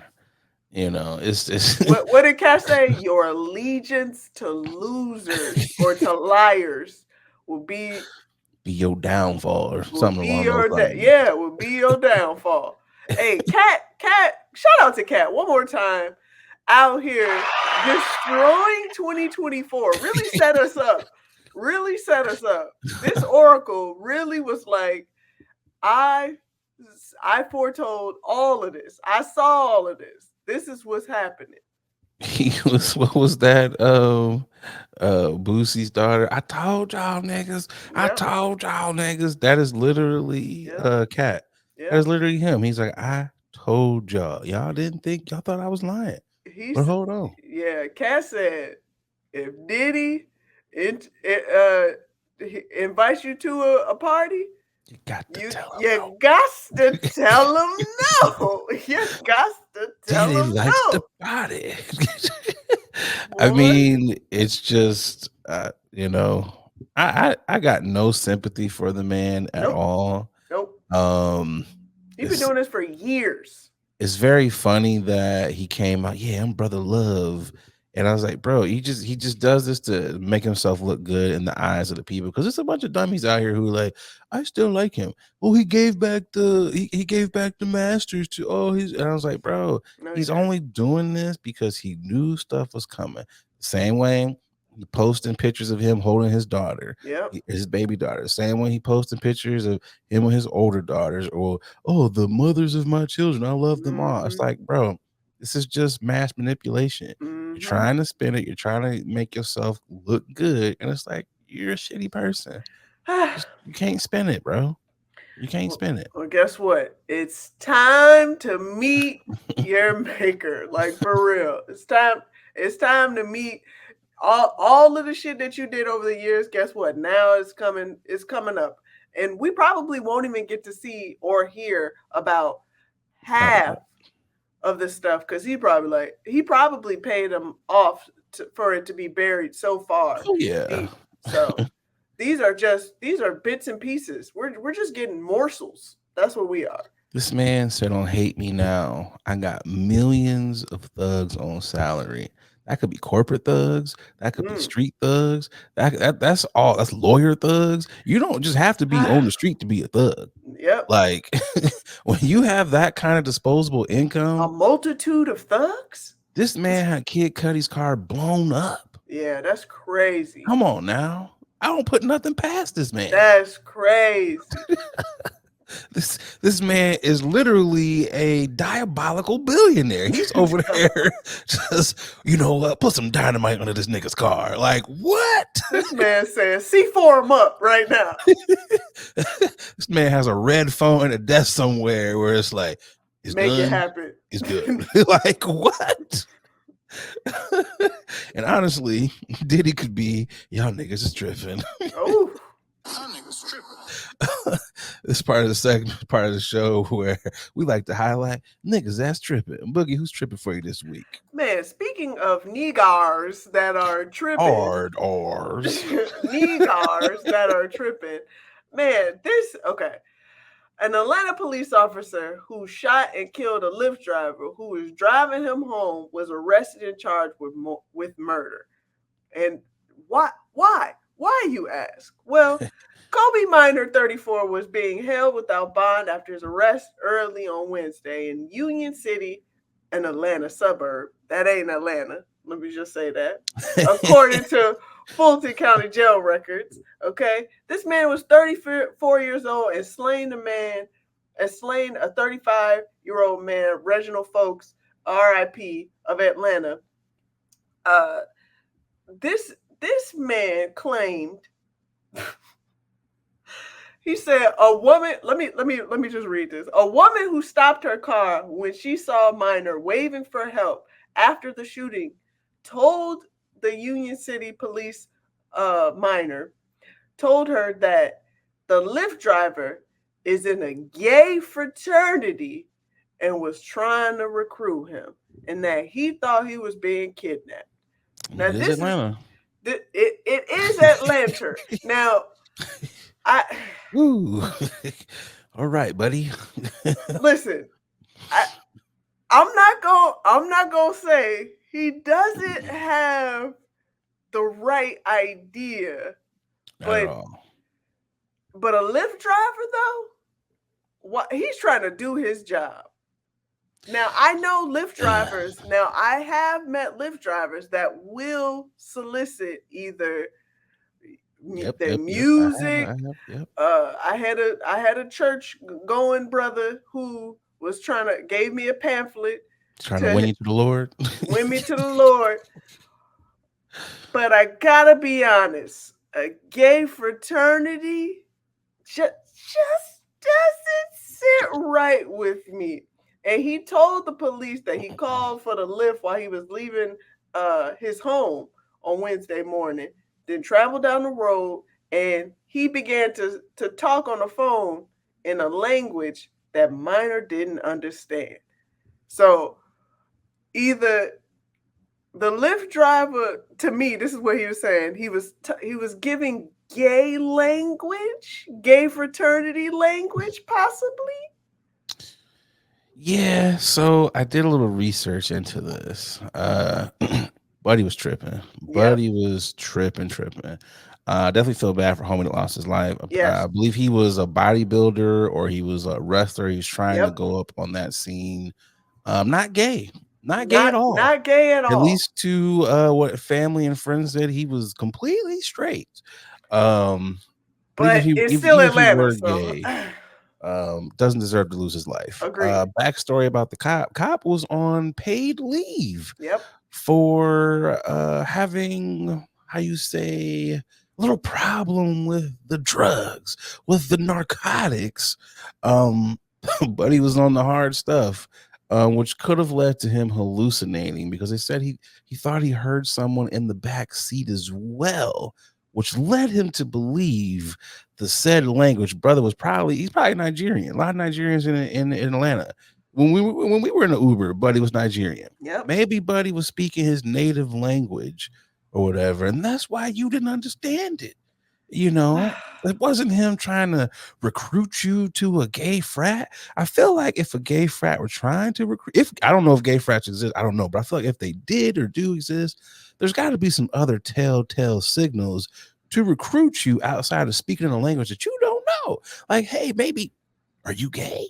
S1: It's
S2: what did Cash say? Your allegiance to losers or to liars will be
S1: your downfall or something along those lines.
S2: Yeah, will be your downfall. Hey, Cat, shout out to Cat one more time. Out here destroying 2024. Really set us up. This oracle really was like, I foretold all of this. I saw all of this. This is what's happening.
S1: He was what was that? Boosie's daughter. I told y'all niggas. I
S2: Yep,
S1: told y'all niggas. That is literally
S2: yep,
S1: cat. That is
S2: yep.
S1: literally him. He's like, I told y'all. Y'all didn't think y'all thought I was lying. But
S2: He's
S1: hold on.
S2: yeah. Cass said if Diddy invites you to a party,
S1: You got to tell him no.
S2: you got to tell him no. You got to tell
S1: Diddy
S2: him
S1: likes the
S2: no,
S1: body. I
S2: boy.
S1: mean, it's just I got no sympathy for the man at
S2: Nope,
S1: all.
S2: nope.
S1: Um
S2: He's been
S1: it's
S2: doing this for years.
S1: it's very funny that he came out, yeah, I'm brother love. And I was like, bro, he just does this to make himself look good in the eyes of the people. Cause it's a bunch of dummies out here who like, I still like him. Well, he gave back the masters to all his and I was like, bro,
S2: No, he
S1: he's
S2: didn't.
S1: only doing this because he knew stuff was coming. Same way he posting pictures of him holding his daughter,
S2: Yep.
S1: his baby daughter. Same way he posting pictures of him with his older daughters, or oh, the mothers of my children, I love them all. It's
S2: Mm-hmm.
S1: like, bro, this is just mass manipulation. You're
S2: Mm-hmm.
S1: trying to spin it, you're trying to make yourself look good, and it's like you're a shitty person. Just you can't spin it, bro. You can't spin it.
S2: Well, guess what? It's time to meet your maker. Like for real. It's time. It's time to meet all of the shit that you did over the years. Guess what? Now it's coming. It's coming up, and we probably won't even get to see or hear about half
S1: Oh,
S2: of the stuff because he probably paid them off for it to be buried so far
S1: oh yeah.
S2: deep. So these are bits and pieces. We're just getting morsels. That's what we are.
S1: This man said on Hate Me Now, I got millions of thugs on salary. That could be corporate thugs. That could be
S2: Mm.
S1: street thugs. That's all. That's lawyer thugs. You don't just have to be on the street to be a thug.
S2: Yep.
S1: Like when you have that kind of disposable
S2: A
S1: income,
S2: multitude of thugs?
S1: this man had Kid Cudi's car blown up.
S2: Yeah, that's crazy.
S1: Come on now. I don't put nothing past this man.
S2: That's crazy.
S1: This man is literally a diabolical billionaire. He's over there just, you know what, put some dynamite under this nigga's car. Like, what?
S2: This man says, C4 him up right now.
S1: This man has a red phone at a desk somewhere where it's like, his
S2: Make it
S1: gun
S2: happen.
S1: is good. Like, what? And honestly, Diddy could be, y'all niggas is tripping.
S2: Oh,
S1: This part of the segment, part of the show where we like to highlight niggas that's tripping. Boogie, who's tripping for you this week?
S2: man, speaking of nigars that are tripping,
S1: Hard R's.
S2: nigars that are tripping, man, okay. An Atlanta police officer who shot and killed a Lyft driver who was driving him home was arrested and charged with murder. And why? Why? Why, you ask? Well, Kobe Minor, 34, was being held without bond after his arrest early on Wednesday in Union City, an Atlanta suburb. That ain't Atlanta. Let me just say that. According to Fulton County jail records, okay, this man was 34 years old and slain a 35-year-old man, Reginald Folks, R.I.P. of Atlanta. Uh, this man claimed he said a woman let me just read this. A woman who stopped her car when she saw a minor waving for help after the shooting told the Union City police minor told her that the Lyft driver is in a gay fraternity and was trying to recruit him and that he thought he was being kidnapped. Now
S1: It is Atlanta.
S2: it is Atlanta. Now I
S1: Ooh. All right, buddy.
S2: listen. I'm not gonna say he doesn't have the right idea,
S1: Not at
S2: but
S1: all.
S2: a Lyft driver though, what he's trying to do his job. Now I know Lyft drivers. Now I have met Lyft drivers that will solicit either
S1: Yep,
S2: their
S1: yep, yep. I
S2: music.
S1: have, yep.
S2: I had a church going brother who was gave me a pamphlet
S1: Trying to win
S2: to
S1: you to the Lord.
S2: win me to the Lord. But I gotta be honest, a gay fraternity just doesn't sit right with me. And he told the police that he called for the lift while he was leaving his home on Wednesday morning, then traveled down the road, and he began to talk on the phone in a language that Minor didn't understand. So either the Lyft driver, to me, this is what he was saying. He was giving gay language, gay fraternity language, possibly.
S1: Yeah, so I did a little research into this. Buddy was tripping.
S2: Yep.
S1: Buddy was tripping. Definitely feel bad for homie that lost his life.
S2: Yes.
S1: I believe he was a bodybuilder or he was a wrestler. He was trying to
S2: Yep.
S1: go up on that scene. Not gay. Not gay at all.
S2: Not gay at all.
S1: At least to what family and friends said, he was completely straight.
S2: But it's still Atlanta, so
S1: gay, doesn't deserve to lose his life.
S2: Agreed.
S1: Backstory about the cop. Cop was on paid leave.
S2: Yep.
S1: For having, how you say, a little problem with the drugs, with the narcotics. But he was on the hard stuff, which could have led to him hallucinating because they said he thought he heard someone in the back seat as well, which led him to believe the said language. Brother was he's probably Nigerian. A lot of Nigerians in Atlanta. When we were in the Uber, Buddy was Nigerian.
S2: Yep.
S1: Maybe Buddy was speaking his native language or whatever, and that's why you didn't understand it. You know, it wasn't him trying to recruit you to a gay frat. I feel like if a gay frat were trying to recruit, if I don't know if gay frats exist, I don't know, but I feel like if they did or do exist, there's got to be some other telltale signals to recruit you outside of speaking in a language that you don't know. Like, hey, maybe, are you gay?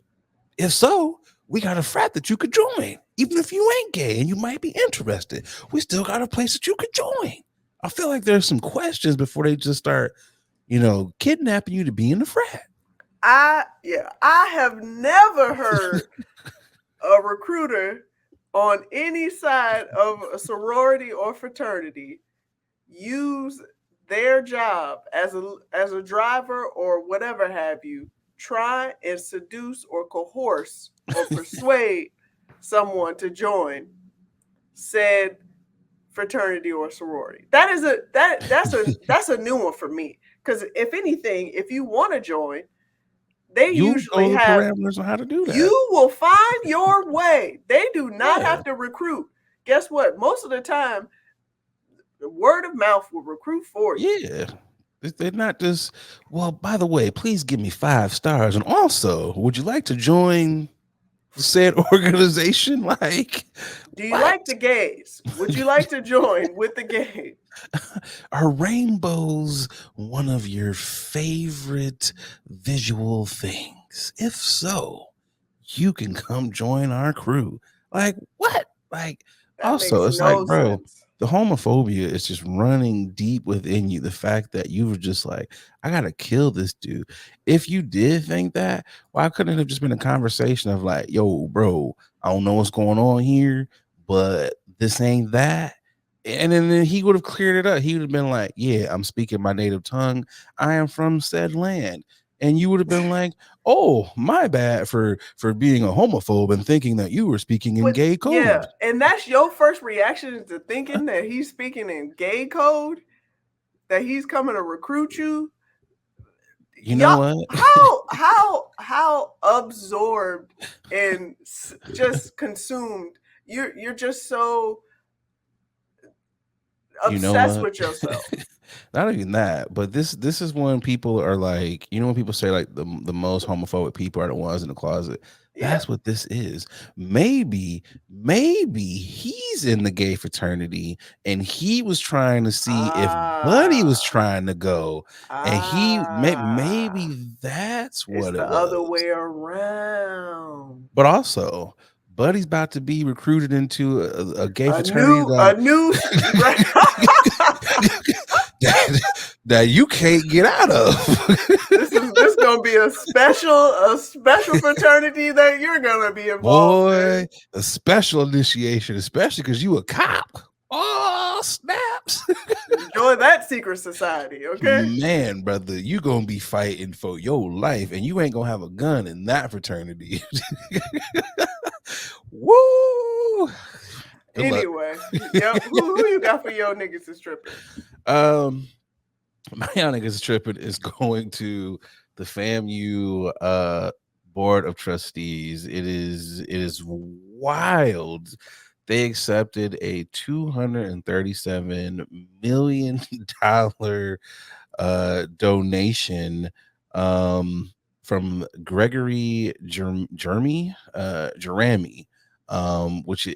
S1: If so, we got a frat that you could join. Even if you ain't gay and you might be interested, we still got a place that you could join. I feel like there's some questions before they just start, kidnapping you to be in the frat.
S2: I have never heard a recruiter on any side of a sorority or fraternity use their job as a driver or whatever have you, try and seduce or coerce or persuade someone to join said fraternity or sorority. That's a new one for me. Because if anything, if you want to join, they usually have
S1: parameters on how to do that.
S2: You will find your way. They do not have to recruit. Guess what? Most of the time, the word of mouth will recruit for you.
S1: Yeah. They're not just, well, by the way, please give me 5 stars. And also, would you like to join said organization? Like,
S2: do you like the gays? Would you like to join with the gays?
S1: Are rainbows one of your favorite visual things? If so, you can come join our crew. Like, what? Like,
S2: that
S1: also, it's
S2: no
S1: like, bro,
S2: sense.
S1: The homophobia is just running deep within you. The fact that you were just like, I gotta kill this dude. If you did think that, why couldn't it have just been a conversation of like, yo, bro, I don't know what's going on here, but this ain't that. And then he would have cleared it up. He would have been like, yeah, I'm speaking my native tongue. I am from said land. And you would have been like, oh, my bad for being a homophobe and thinking that you were speaking in gay code.
S2: Yeah, and that's your first reaction to thinking that he's speaking in gay code, that he's coming to recruit you.
S1: You know what?
S2: How absorbed and just consumed you're just so obsessed with yourself.
S1: Not even that, but this is when people are like, when people say like the most homophobic people are the ones in the closet. That's what this is. Maybe he's in the gay fraternity and he was trying to see if Buddy was trying to go, and he maybe that's what
S2: it's
S1: it was.
S2: The other way around.
S1: But also, Buddy's about to be recruited into a gay fraternity.
S2: That
S1: you can't get out of.
S2: This is gonna be be a special fraternity that you're gonna be involved in.
S1: Boy, a special initiation, especially because you a cop. Oh, snaps.
S2: Enjoy that secret society, okay?
S1: Man, brother, you gonna be fighting for your life, and you ain't gonna have a gun in that fraternity. Woo! Good luck.
S2: Anyway, yep. Who you got for your niggas is tripping?
S1: My young niggas tripping is going to the FAMU board of trustees. It is wild. They accepted a $237 million donation from Gregory Jeremy, which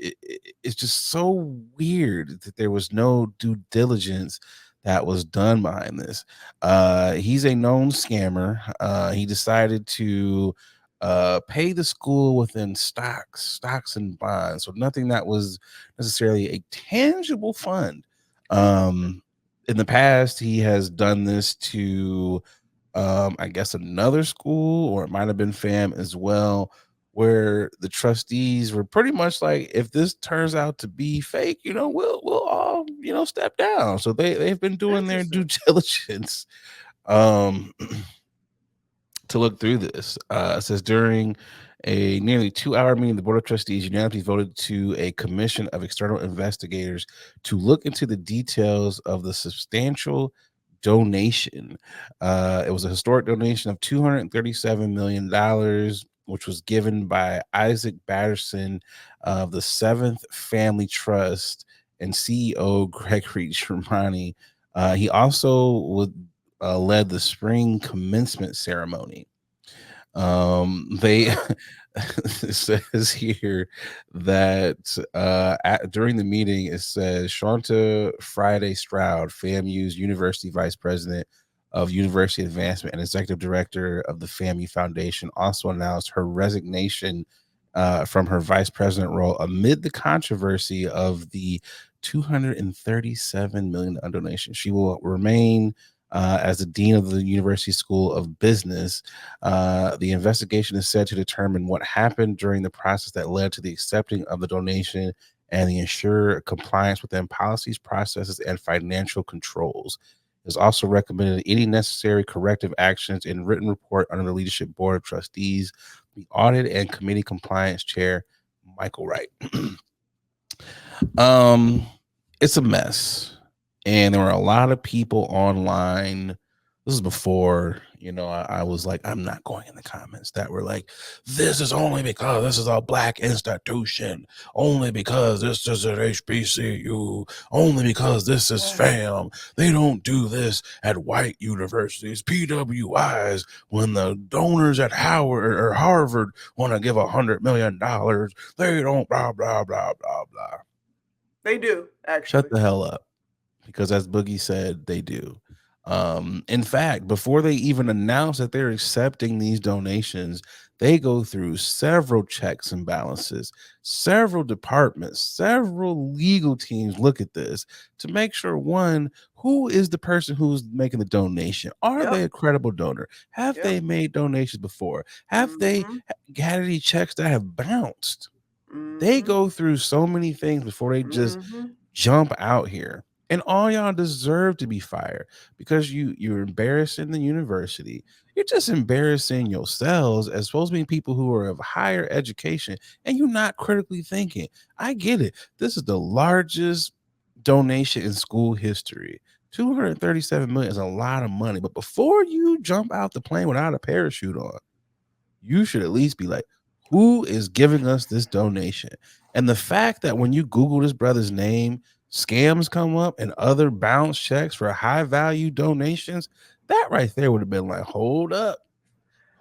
S1: it's just so weird that there was no due diligence that was done behind this. He's a known scammer. He decided to pay the school within stocks and bonds, so nothing that was necessarily a tangible fund. In the past, he has done this to, I guess, another school, or it might have been FAM as well, where the trustees were pretty much like, if this turns out to be fake, we'll all, step down. So they've been doing their due diligence to look through this. It says during a nearly 2-hour meeting, the Board of Trustees unanimously voted to a commission of external investigators to look into the details of the substantial donation. It was a historic donation of $237 million, which was given by Isaac Batterson of the Seventh Family Trust and CEO Gregory Germani. He also led the spring commencement ceremony. They it says here that during the meeting, it says Shanta Friday Stroud, FAMU's University Vice President of University Advancement and Executive Director of the FAMU Foundation, also announced her resignation from her vice president role amid the controversy of the $237 million donation. She will remain as the dean of the University School of Business. The investigation is said to determine what happened during the process that led to the accepting of the donation and the ensure compliance within policies, processes, and financial controls. It is also recommended any necessary corrective actions in written report under the Leadership Board of Trustees, the Audit and Committee Compliance Chair, Michael Wright. It's a mess. And there were a lot of people online. This is before, I was like, I'm not going in the comments, that were like, this is only because this is a black institution, only because this is an HBCU, only because this is FAM. They don't do this at white universities, PWIs. When the donors at Howard or Harvard want to give $100 million, they don't blah, blah, blah, blah, blah.
S2: They do, actually.
S1: Shut the hell up. Because as Boogie said, they do. In fact, before they even announce that they're accepting these donations, they go through several checks and balances, several departments, several legal teams look at this to make sure, one, who is the person who's making the donation? Are they a credible donor? Have they made donations before? Have they had any checks that have bounced? They go through so many things before they just jump out here. And all y'all deserve to be fired because you're embarrassing the university. You're just embarrassing yourselves as supposed to be people who are of higher education, and you're not critically thinking. I get it. This is the largest donation in school history. $237 million is a lot of money. But before you jump out the plane without a parachute on, you should at least be like, who is giving us this donation? And the fact that when you Google this brother's name, scams come up and other bounce checks for high value donations, that right there would have been like, hold up,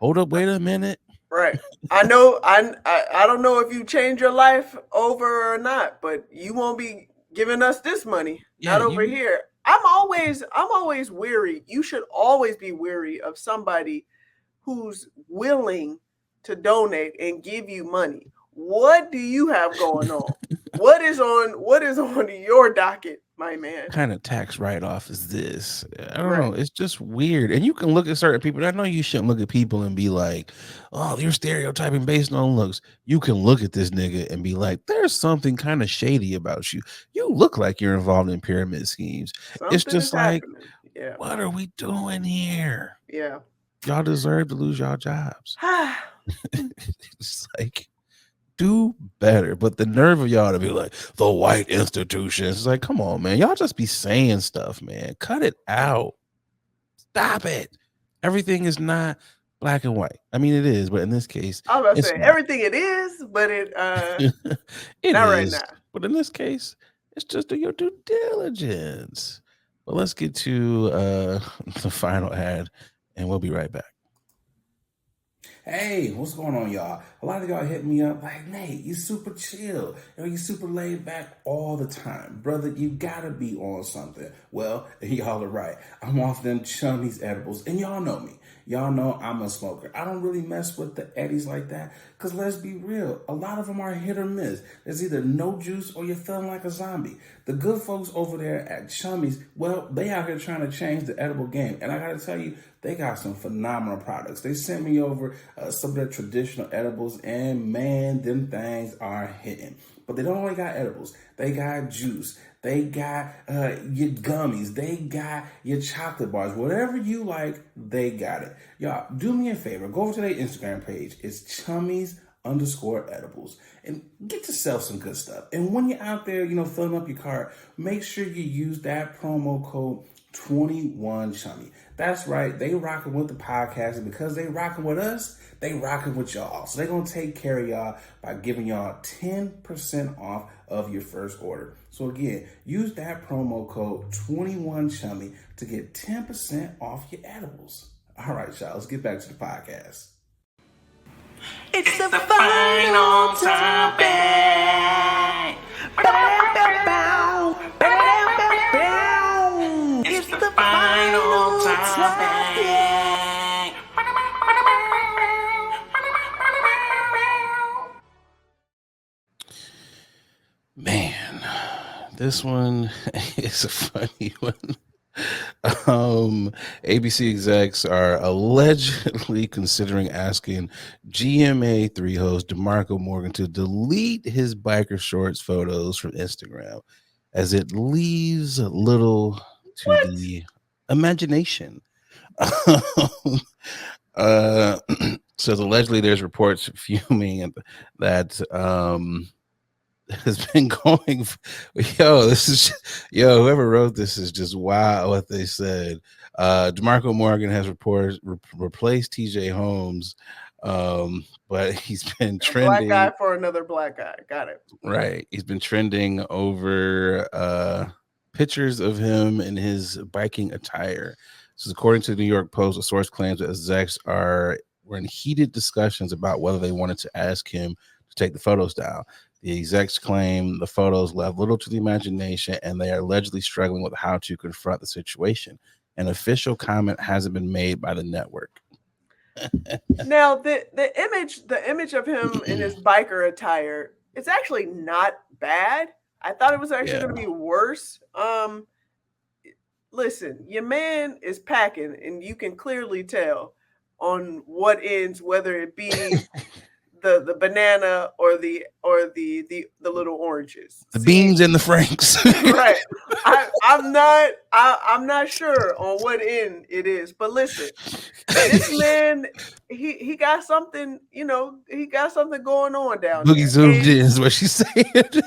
S1: wait a minute.
S2: Right. I know. I don't know if you change your life over or not, but you won't be giving us this money. Not over here. I'm always weary. You should always be weary of somebody who's willing to donate and give you money. What do you have going on? What is on your docket My man.
S1: kind of tax write-off is this? I don't
S2: Right.
S1: know. It's just weird. And you can look at certain people. I know you shouldn't look at people and be like, oh, you're stereotyping based on looks. You can look at this nigga and be like, there's something kind of shady about you. You look like you're involved in pyramid schemes. It's
S2: Something is
S1: just like,
S2: happening. Yeah.
S1: what are we doing here?
S2: Yeah.
S1: Y'all deserve to lose y'all jobs. It's like, do better. But the nerve of y'all to be like, the white institutions. It's like, come on, man. Y'all just be saying stuff, man. Cut it out. Stop it. Everything is not black and white. I mean, it is, but in this case,
S2: I was about to
S1: it's
S2: say
S1: not.
S2: everything it is, but it
S1: It
S2: not right
S1: is.
S2: now.
S1: But in this case, it's just do your due diligence. But let's get to the final ad, and we'll be right back.
S4: Hey, what's going on, y'all? A lot of y'all hit me up like, Nate, you super chill. You super laid back all the time. Brother, you gotta be on something. Well, y'all are right. I'm off them chummies edibles, and y'all know me. Y'all know I'm a smoker. I don't really mess with the eddies like that, because let's be real, a lot of them are hit or miss. There's either no juice or you're feeling like a zombie. The good folks over there at Chummies, well, they out here trying to change the edible game. And I gotta tell you, they got some phenomenal products. They sent me over some of their traditional edibles, and man, them things are hitting. But they don't only got edibles. They got juice. They got your gummies. They got your chocolate bars. Whatever you like, they got it. Y'all, do me a favor. Go over to their Instagram page. It's Chummies_edibles. And get yourself some good stuff. And when you're out there, filling up your cart, make sure you use that promo code 21Chummy. That's right. They rocking with the podcast, and because they rocking with us, they rocking with y'all. So they're going to take care of y'all by giving y'all 10% off of your first order. So again, use that promo code 21Chummy to get 10% off your edibles. All right, y'all, let's get back to the podcast.
S5: It's the final topic. It's the final topic.
S1: Man, this one is a funny one. ABC execs are allegedly considering asking GMA3 host DeMarco Morgan to delete his biker shorts photos from Instagram, as it leaves little to the imagination. Says allegedly there's reports fuming that has been going. Whoever wrote this is just wild what they said. DeMarco Morgan has replaced TJ Holmes, but he's been trending.
S2: Black guy for another black guy. Got it.
S1: Right. He's been trending over pictures of him in his biking attire. So according to the New York Post, a source claims that execs were in heated discussions about whether they wanted to ask him to take the photos down. The execs claim the photos left little to the imagination, and they are allegedly struggling with how to confront the situation. An official comment hasn't been made by the network.
S2: Now, the image of him in his biker attire, it's actually not bad. I thought it was actually going to be worse. Listen, your man is packing, and you can clearly tell on what ends, whether it be the banana or the little oranges,
S1: the beans and the franks.
S2: Right. I'm not sure on what end it is, but listen, this man, he got something, he got something going on down there.
S1: Boogie zoomed in is what she said.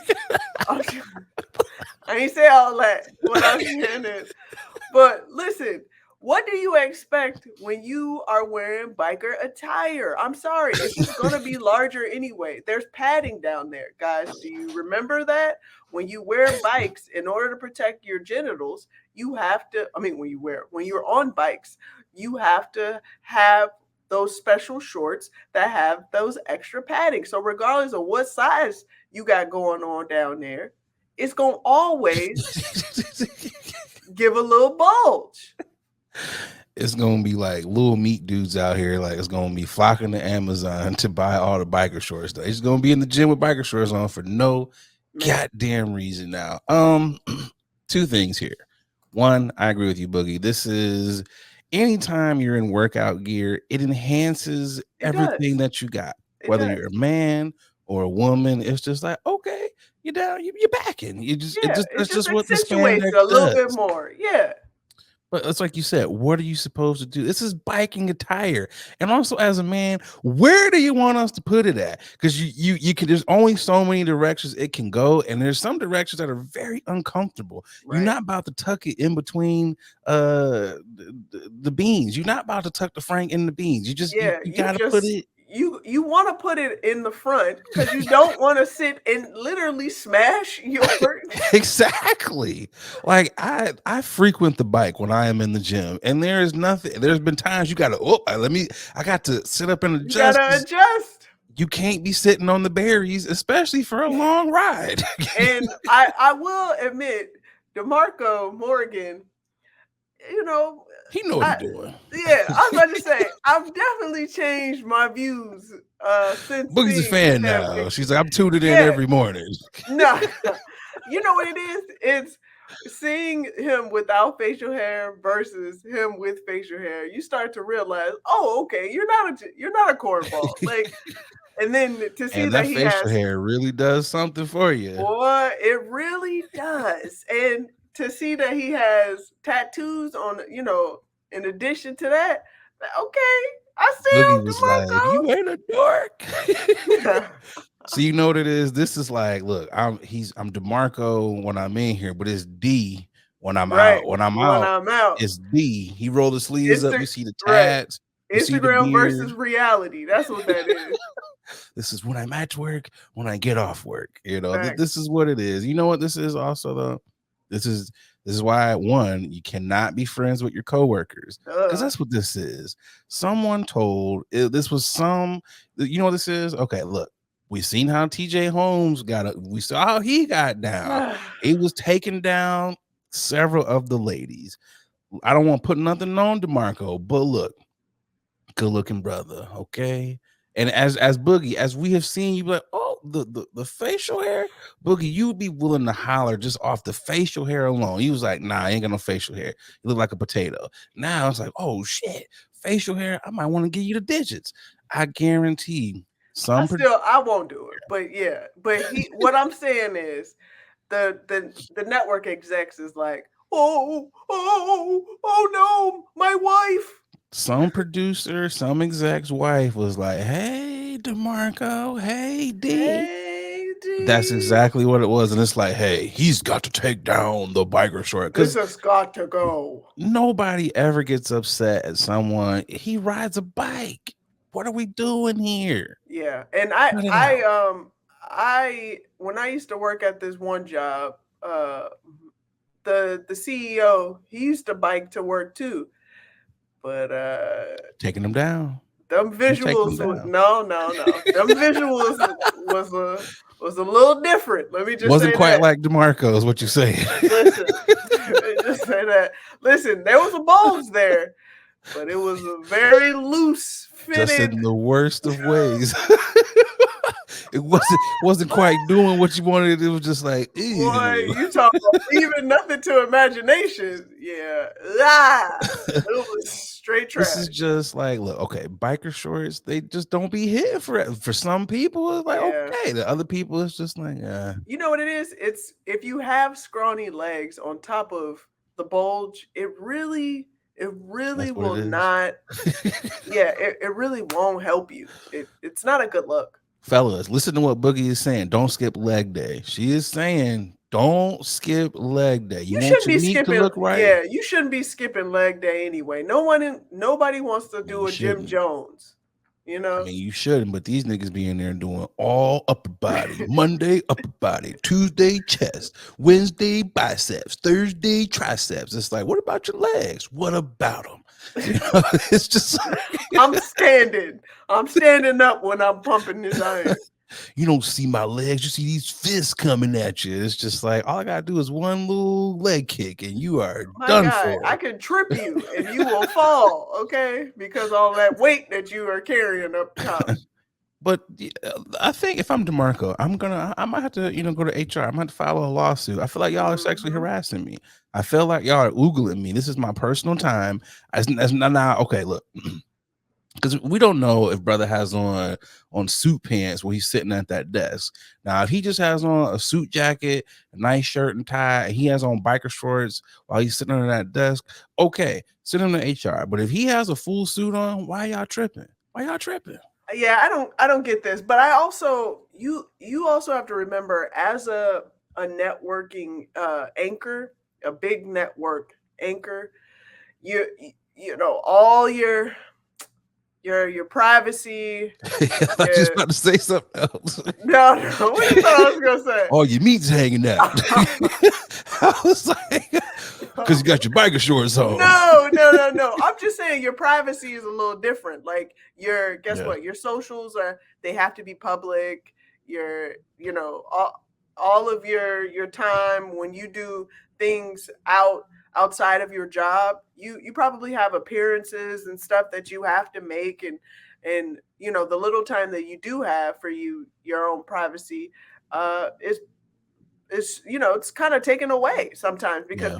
S2: I ain't say all that. What I'm saying is, but listen, what do you expect when you are wearing biker attire? I'm sorry, it's just going to be larger anyway. There's padding down there, guys. Do you remember that? When you wear bikes, in order to protect your genitals, you have to, when you're on bikes, you have to have those special shorts that have those extra padding. So regardless of what size you got going on down there, it's going to always give a little bulge.
S1: It's gonna be like little meat dudes out here, like it's gonna be flocking to Amazon to buy all the biker shorts. It's gonna be in the gym with biker shorts on for no goddamn reason now. two things here. One, I agree with you, Boogie. This is anytime you're in workout gear, it enhances everything
S2: does.
S1: that you got.
S2: It
S1: Whether
S2: does.
S1: you're a man or a woman, it's just like, okay, you're down, you're backing.
S2: Yeah, it
S1: That's
S2: just
S1: just what the
S2: accentuates
S1: spandex
S2: it a little bit
S1: does.
S2: more. Yeah.
S1: But it's like you said, what are you supposed to do? This is biking attire. And also as a man, where do you want us to put it at? Because you can, there's only so many directions it can go. And there's some directions that are very uncomfortable. You're
S2: Right.
S1: not about to tuck it in between the beans. You're not about to tuck the frank in the beans. You just
S2: Yeah,
S1: you
S2: you
S1: gotta put
S2: just
S1: it
S2: you want to put it in the front because you don't want to sit and literally smash your
S1: exactly. Like I frequent the bike when I am in the gym, and there is nothing. There's been times you gotta I got to sit up and
S2: you
S1: adjust.
S2: gotta adjust.
S1: You can't be sitting on the berries, especially for a long ride.
S2: And I will admit, DeMarco Morgan, you know,
S1: He know what he's doing.
S2: yeah, I was about to say, I've definitely changed my views since
S1: Boogie's a
S2: seeing
S1: fan
S2: him.
S1: now. She's like, I'm tuning in
S2: Yeah.
S1: every morning.
S2: No, you know what it is? It's seeing him without facial hair versus him with facial hair. You start to realize, oh, okay, you're not a cornball. Like, and then to see
S1: And
S2: that
S1: that
S2: he
S1: facial
S2: has,
S1: hair really does something for you.
S2: boy, it really does. And to see that he has tattoos on, in addition to that, okay, I
S1: Boogie was
S2: see
S1: like,
S2: him,
S1: you ain't a dork.
S2: DeMarco.
S1: So you know what it is? This is like, look, I'm DeMarco when I'm in here, but it's D when I'm
S2: Right.
S1: out. When I'm
S2: When
S1: out,
S2: I'm out.
S1: it's D. He rolled the sleeves up. You see the
S2: Right.
S1: tats. You see the
S2: Instagram
S1: beard.
S2: versus reality. That's what that is.
S1: This is when I'm at work, when I get off work.
S2: Facts.
S1: This is what it is. You know what this is also though? This is why one, you cannot be friends with your coworkers. Because that's what this is. Someone told this was you know what this is? Okay, look. We seen how TJ Holmes we saw how he got down. He was taking down several of the ladies. I don't want to put nothing on DeMarco, but look, good looking brother, okay. And as Boogie, as we have seen, you be like, oh, the facial hair, Boogie, you would be willing to holler just off the facial hair alone. He was like, nah, I ain't got no facial hair. You look like a potato. Now it's like, oh shit, facial hair. I might want to give you the digits. I guarantee
S2: I won't do it, but yeah. But what I'm saying is the network execs is like, oh no, my wife.
S1: Some producer, some exec's wife was like, hey, DeMarco, hey, D.
S2: Hey, D.
S1: That's exactly what it was. And it's like, hey, he's got to take down the biker short.
S2: This has got to go.
S1: Nobody ever gets upset at someone. He rides a bike. What are we doing here?
S2: Yeah. And when I used to work at this one job, the CEO, he used to bike to work too. But
S1: taking them down.
S2: Them visuals no. Them visuals was a little different. Let me just
S1: wasn't
S2: say
S1: quite
S2: that.
S1: Like DeMarco is what you're saying.
S2: Listen, just say that. Listen, there was a bulge there, but it was a very loose fitted.
S1: Just in the worst of ways. It wasn't quite doing what you wanted. It was just like, ew.
S2: Boy, you talk about leaving nothing to imagination. Yeah. It was straight trash.
S1: This is just like, look, okay, biker shorts, they just don't be hit for some people. It's like, okay. The other people, it's just like,
S2: You know what it is? It's if you have scrawny legs on top of the bulge, it really will not. Yeah, it really won't help you. It's not a good look.
S1: Fellas, listen to what Boogie is saying. Don't skip leg day. She is saying, don't skip leg day. You want your meat to look right?
S2: Yeah, you shouldn't be skipping leg day anyway. Nobody wants to do a Jim Jones. You know,
S1: I mean, you shouldn't, but these niggas be in there doing all upper body. Monday, upper body. Tuesday, chest. Wednesday, biceps. Thursday, triceps. It's like, what about your legs? What about them? You know, it's just
S2: I'm standing up when I'm pumping this iron.
S1: You don't see my legs, you see these fists coming at you. It's just like all I gotta do is one little leg kick and you are done for.
S2: I can trip you and you will fall, okay? Because all that weight that you are carrying up top.
S1: But I think if I'm DeMarco, I might have to, go to HR. I might have to file a lawsuit. I feel like y'all are sexually harassing me. I feel like y'all are oogling me. This is my personal time. As now, okay, look, because we don't know if brother has on suit pants when he's sitting at that desk. Now, if he just has on a suit jacket, a nice shirt and tie, and he has on biker shorts while he's sitting on that desk, okay, send him to HR. But if he has a full suit on, why y'all tripping? Why y'all tripping?
S2: Yeah, I don't get this, but I also you also have to remember, as a networking anchor, a big network anchor, you know, all your privacy.
S1: I was just about to say something else.
S2: No, what you thought I was gonna say?
S1: All your meat's hanging out. I was like, because you got your biker shorts on.
S2: No. I'm just saying your privacy is a little different. Like what? Your socials they have to be public. All of your time when you do things outside of your job, you probably have appearances and stuff that you have to make, and the little time that you do have for your own privacy is it's kind of taken away sometimes, because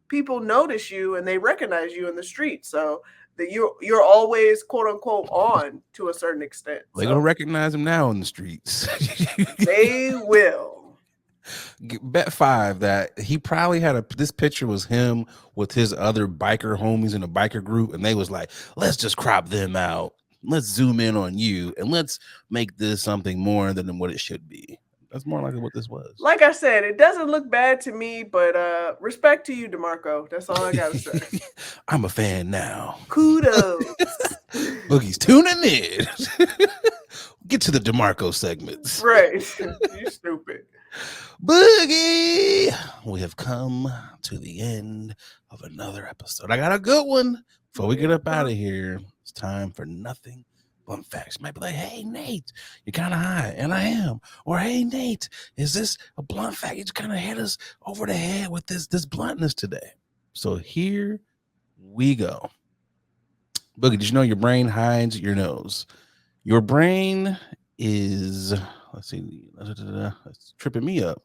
S2: people notice you and they recognize you in the street, so that you're always quote unquote on to a certain extent.
S1: They're gonna recognize him now in the streets.
S2: They will.
S1: Bet 5 that he probably had this picture was him with his other biker homies in a biker group, and they was like, let's just crop them out, let's zoom in on you, and let's make this something more than what it should be. That's more likely what this was.
S2: Like I said, it doesn't look bad to me, but respect to you, DeMarco. That's all I gotta say.
S1: I'm a fan now.
S2: Kudos.
S1: Boogie's tuning in. Get to the DeMarco segments.
S2: Right. You stupid.
S1: Boogie, we have come to the end of another episode. I got a good one. Before we get up out of here, it's time for nothing but facts. You might be like, hey, Nate, you're kind of high, and I am. Or, hey, Nate, is this a blunt fact? You just kind of hit us over the head with this bluntness today. So here we go. Boogie, did you know your brain hides your nose? Your brain is, let's see, it's tripping me up.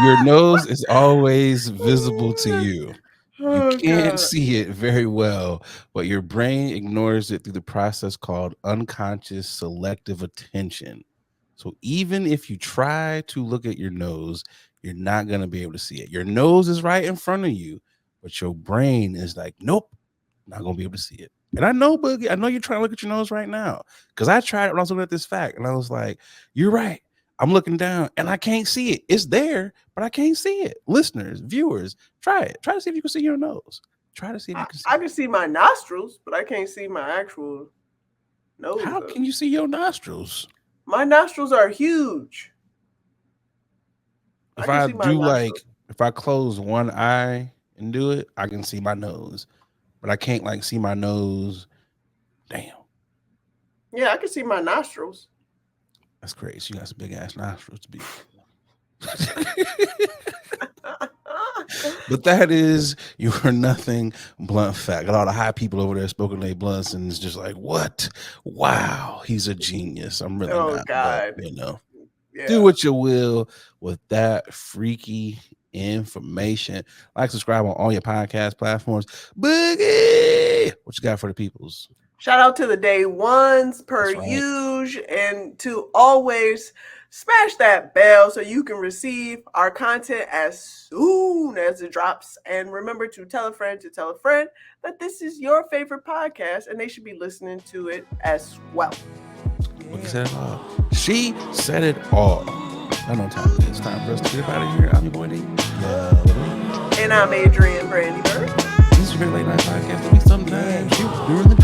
S1: Your nose is always visible to you. You can't see it very well, but your brain ignores it through the process called unconscious selective attention. So even if you try to look at your nose, you're not going to be able to see it. Your nose is right in front of you, but your brain is like, nope, not going to be able to see it. And I know, Boogie, I know you're trying to look at your nose right now, because I tried it when I was looking at this fact, and I was like, you're right. I'm looking down and I can't see it. It's there, but I can't see it. Listeners, viewers, try it. Try to see if you can see your nose. Try to see if you can see.
S2: I can see my nostrils, but I can't see my actual nose.
S1: How can you see your nostrils?
S2: My nostrils are huge.
S1: If I close one eye and do it, I can see my nose, but I can't see my nose. Damn.
S2: Yeah, I can see my nostrils.
S1: That's crazy. You got some big ass nostrils to be. But that is your nothing blunt fact. Got all the high people over there smoking their blunts, and it's just like, what? Wow, he's a genius. I'm really not.
S2: God.
S1: But, do what you will with that freaky information. Like, subscribe on all your podcast platforms. Boogie, what you got for the peoples?
S2: Shout out to the day ones per usual, and to always smash that bell so you can receive our content as soon as it drops. And remember to tell a friend that this is your favorite podcast and they should be listening to it as well.
S1: Boogie said it all. She said it all. I know time it is. It's time for us to get out of here. I'm your boy D.
S2: And I'm Adrian Brandy Bird.
S1: This is your late night podcast. Maybe sometimes during the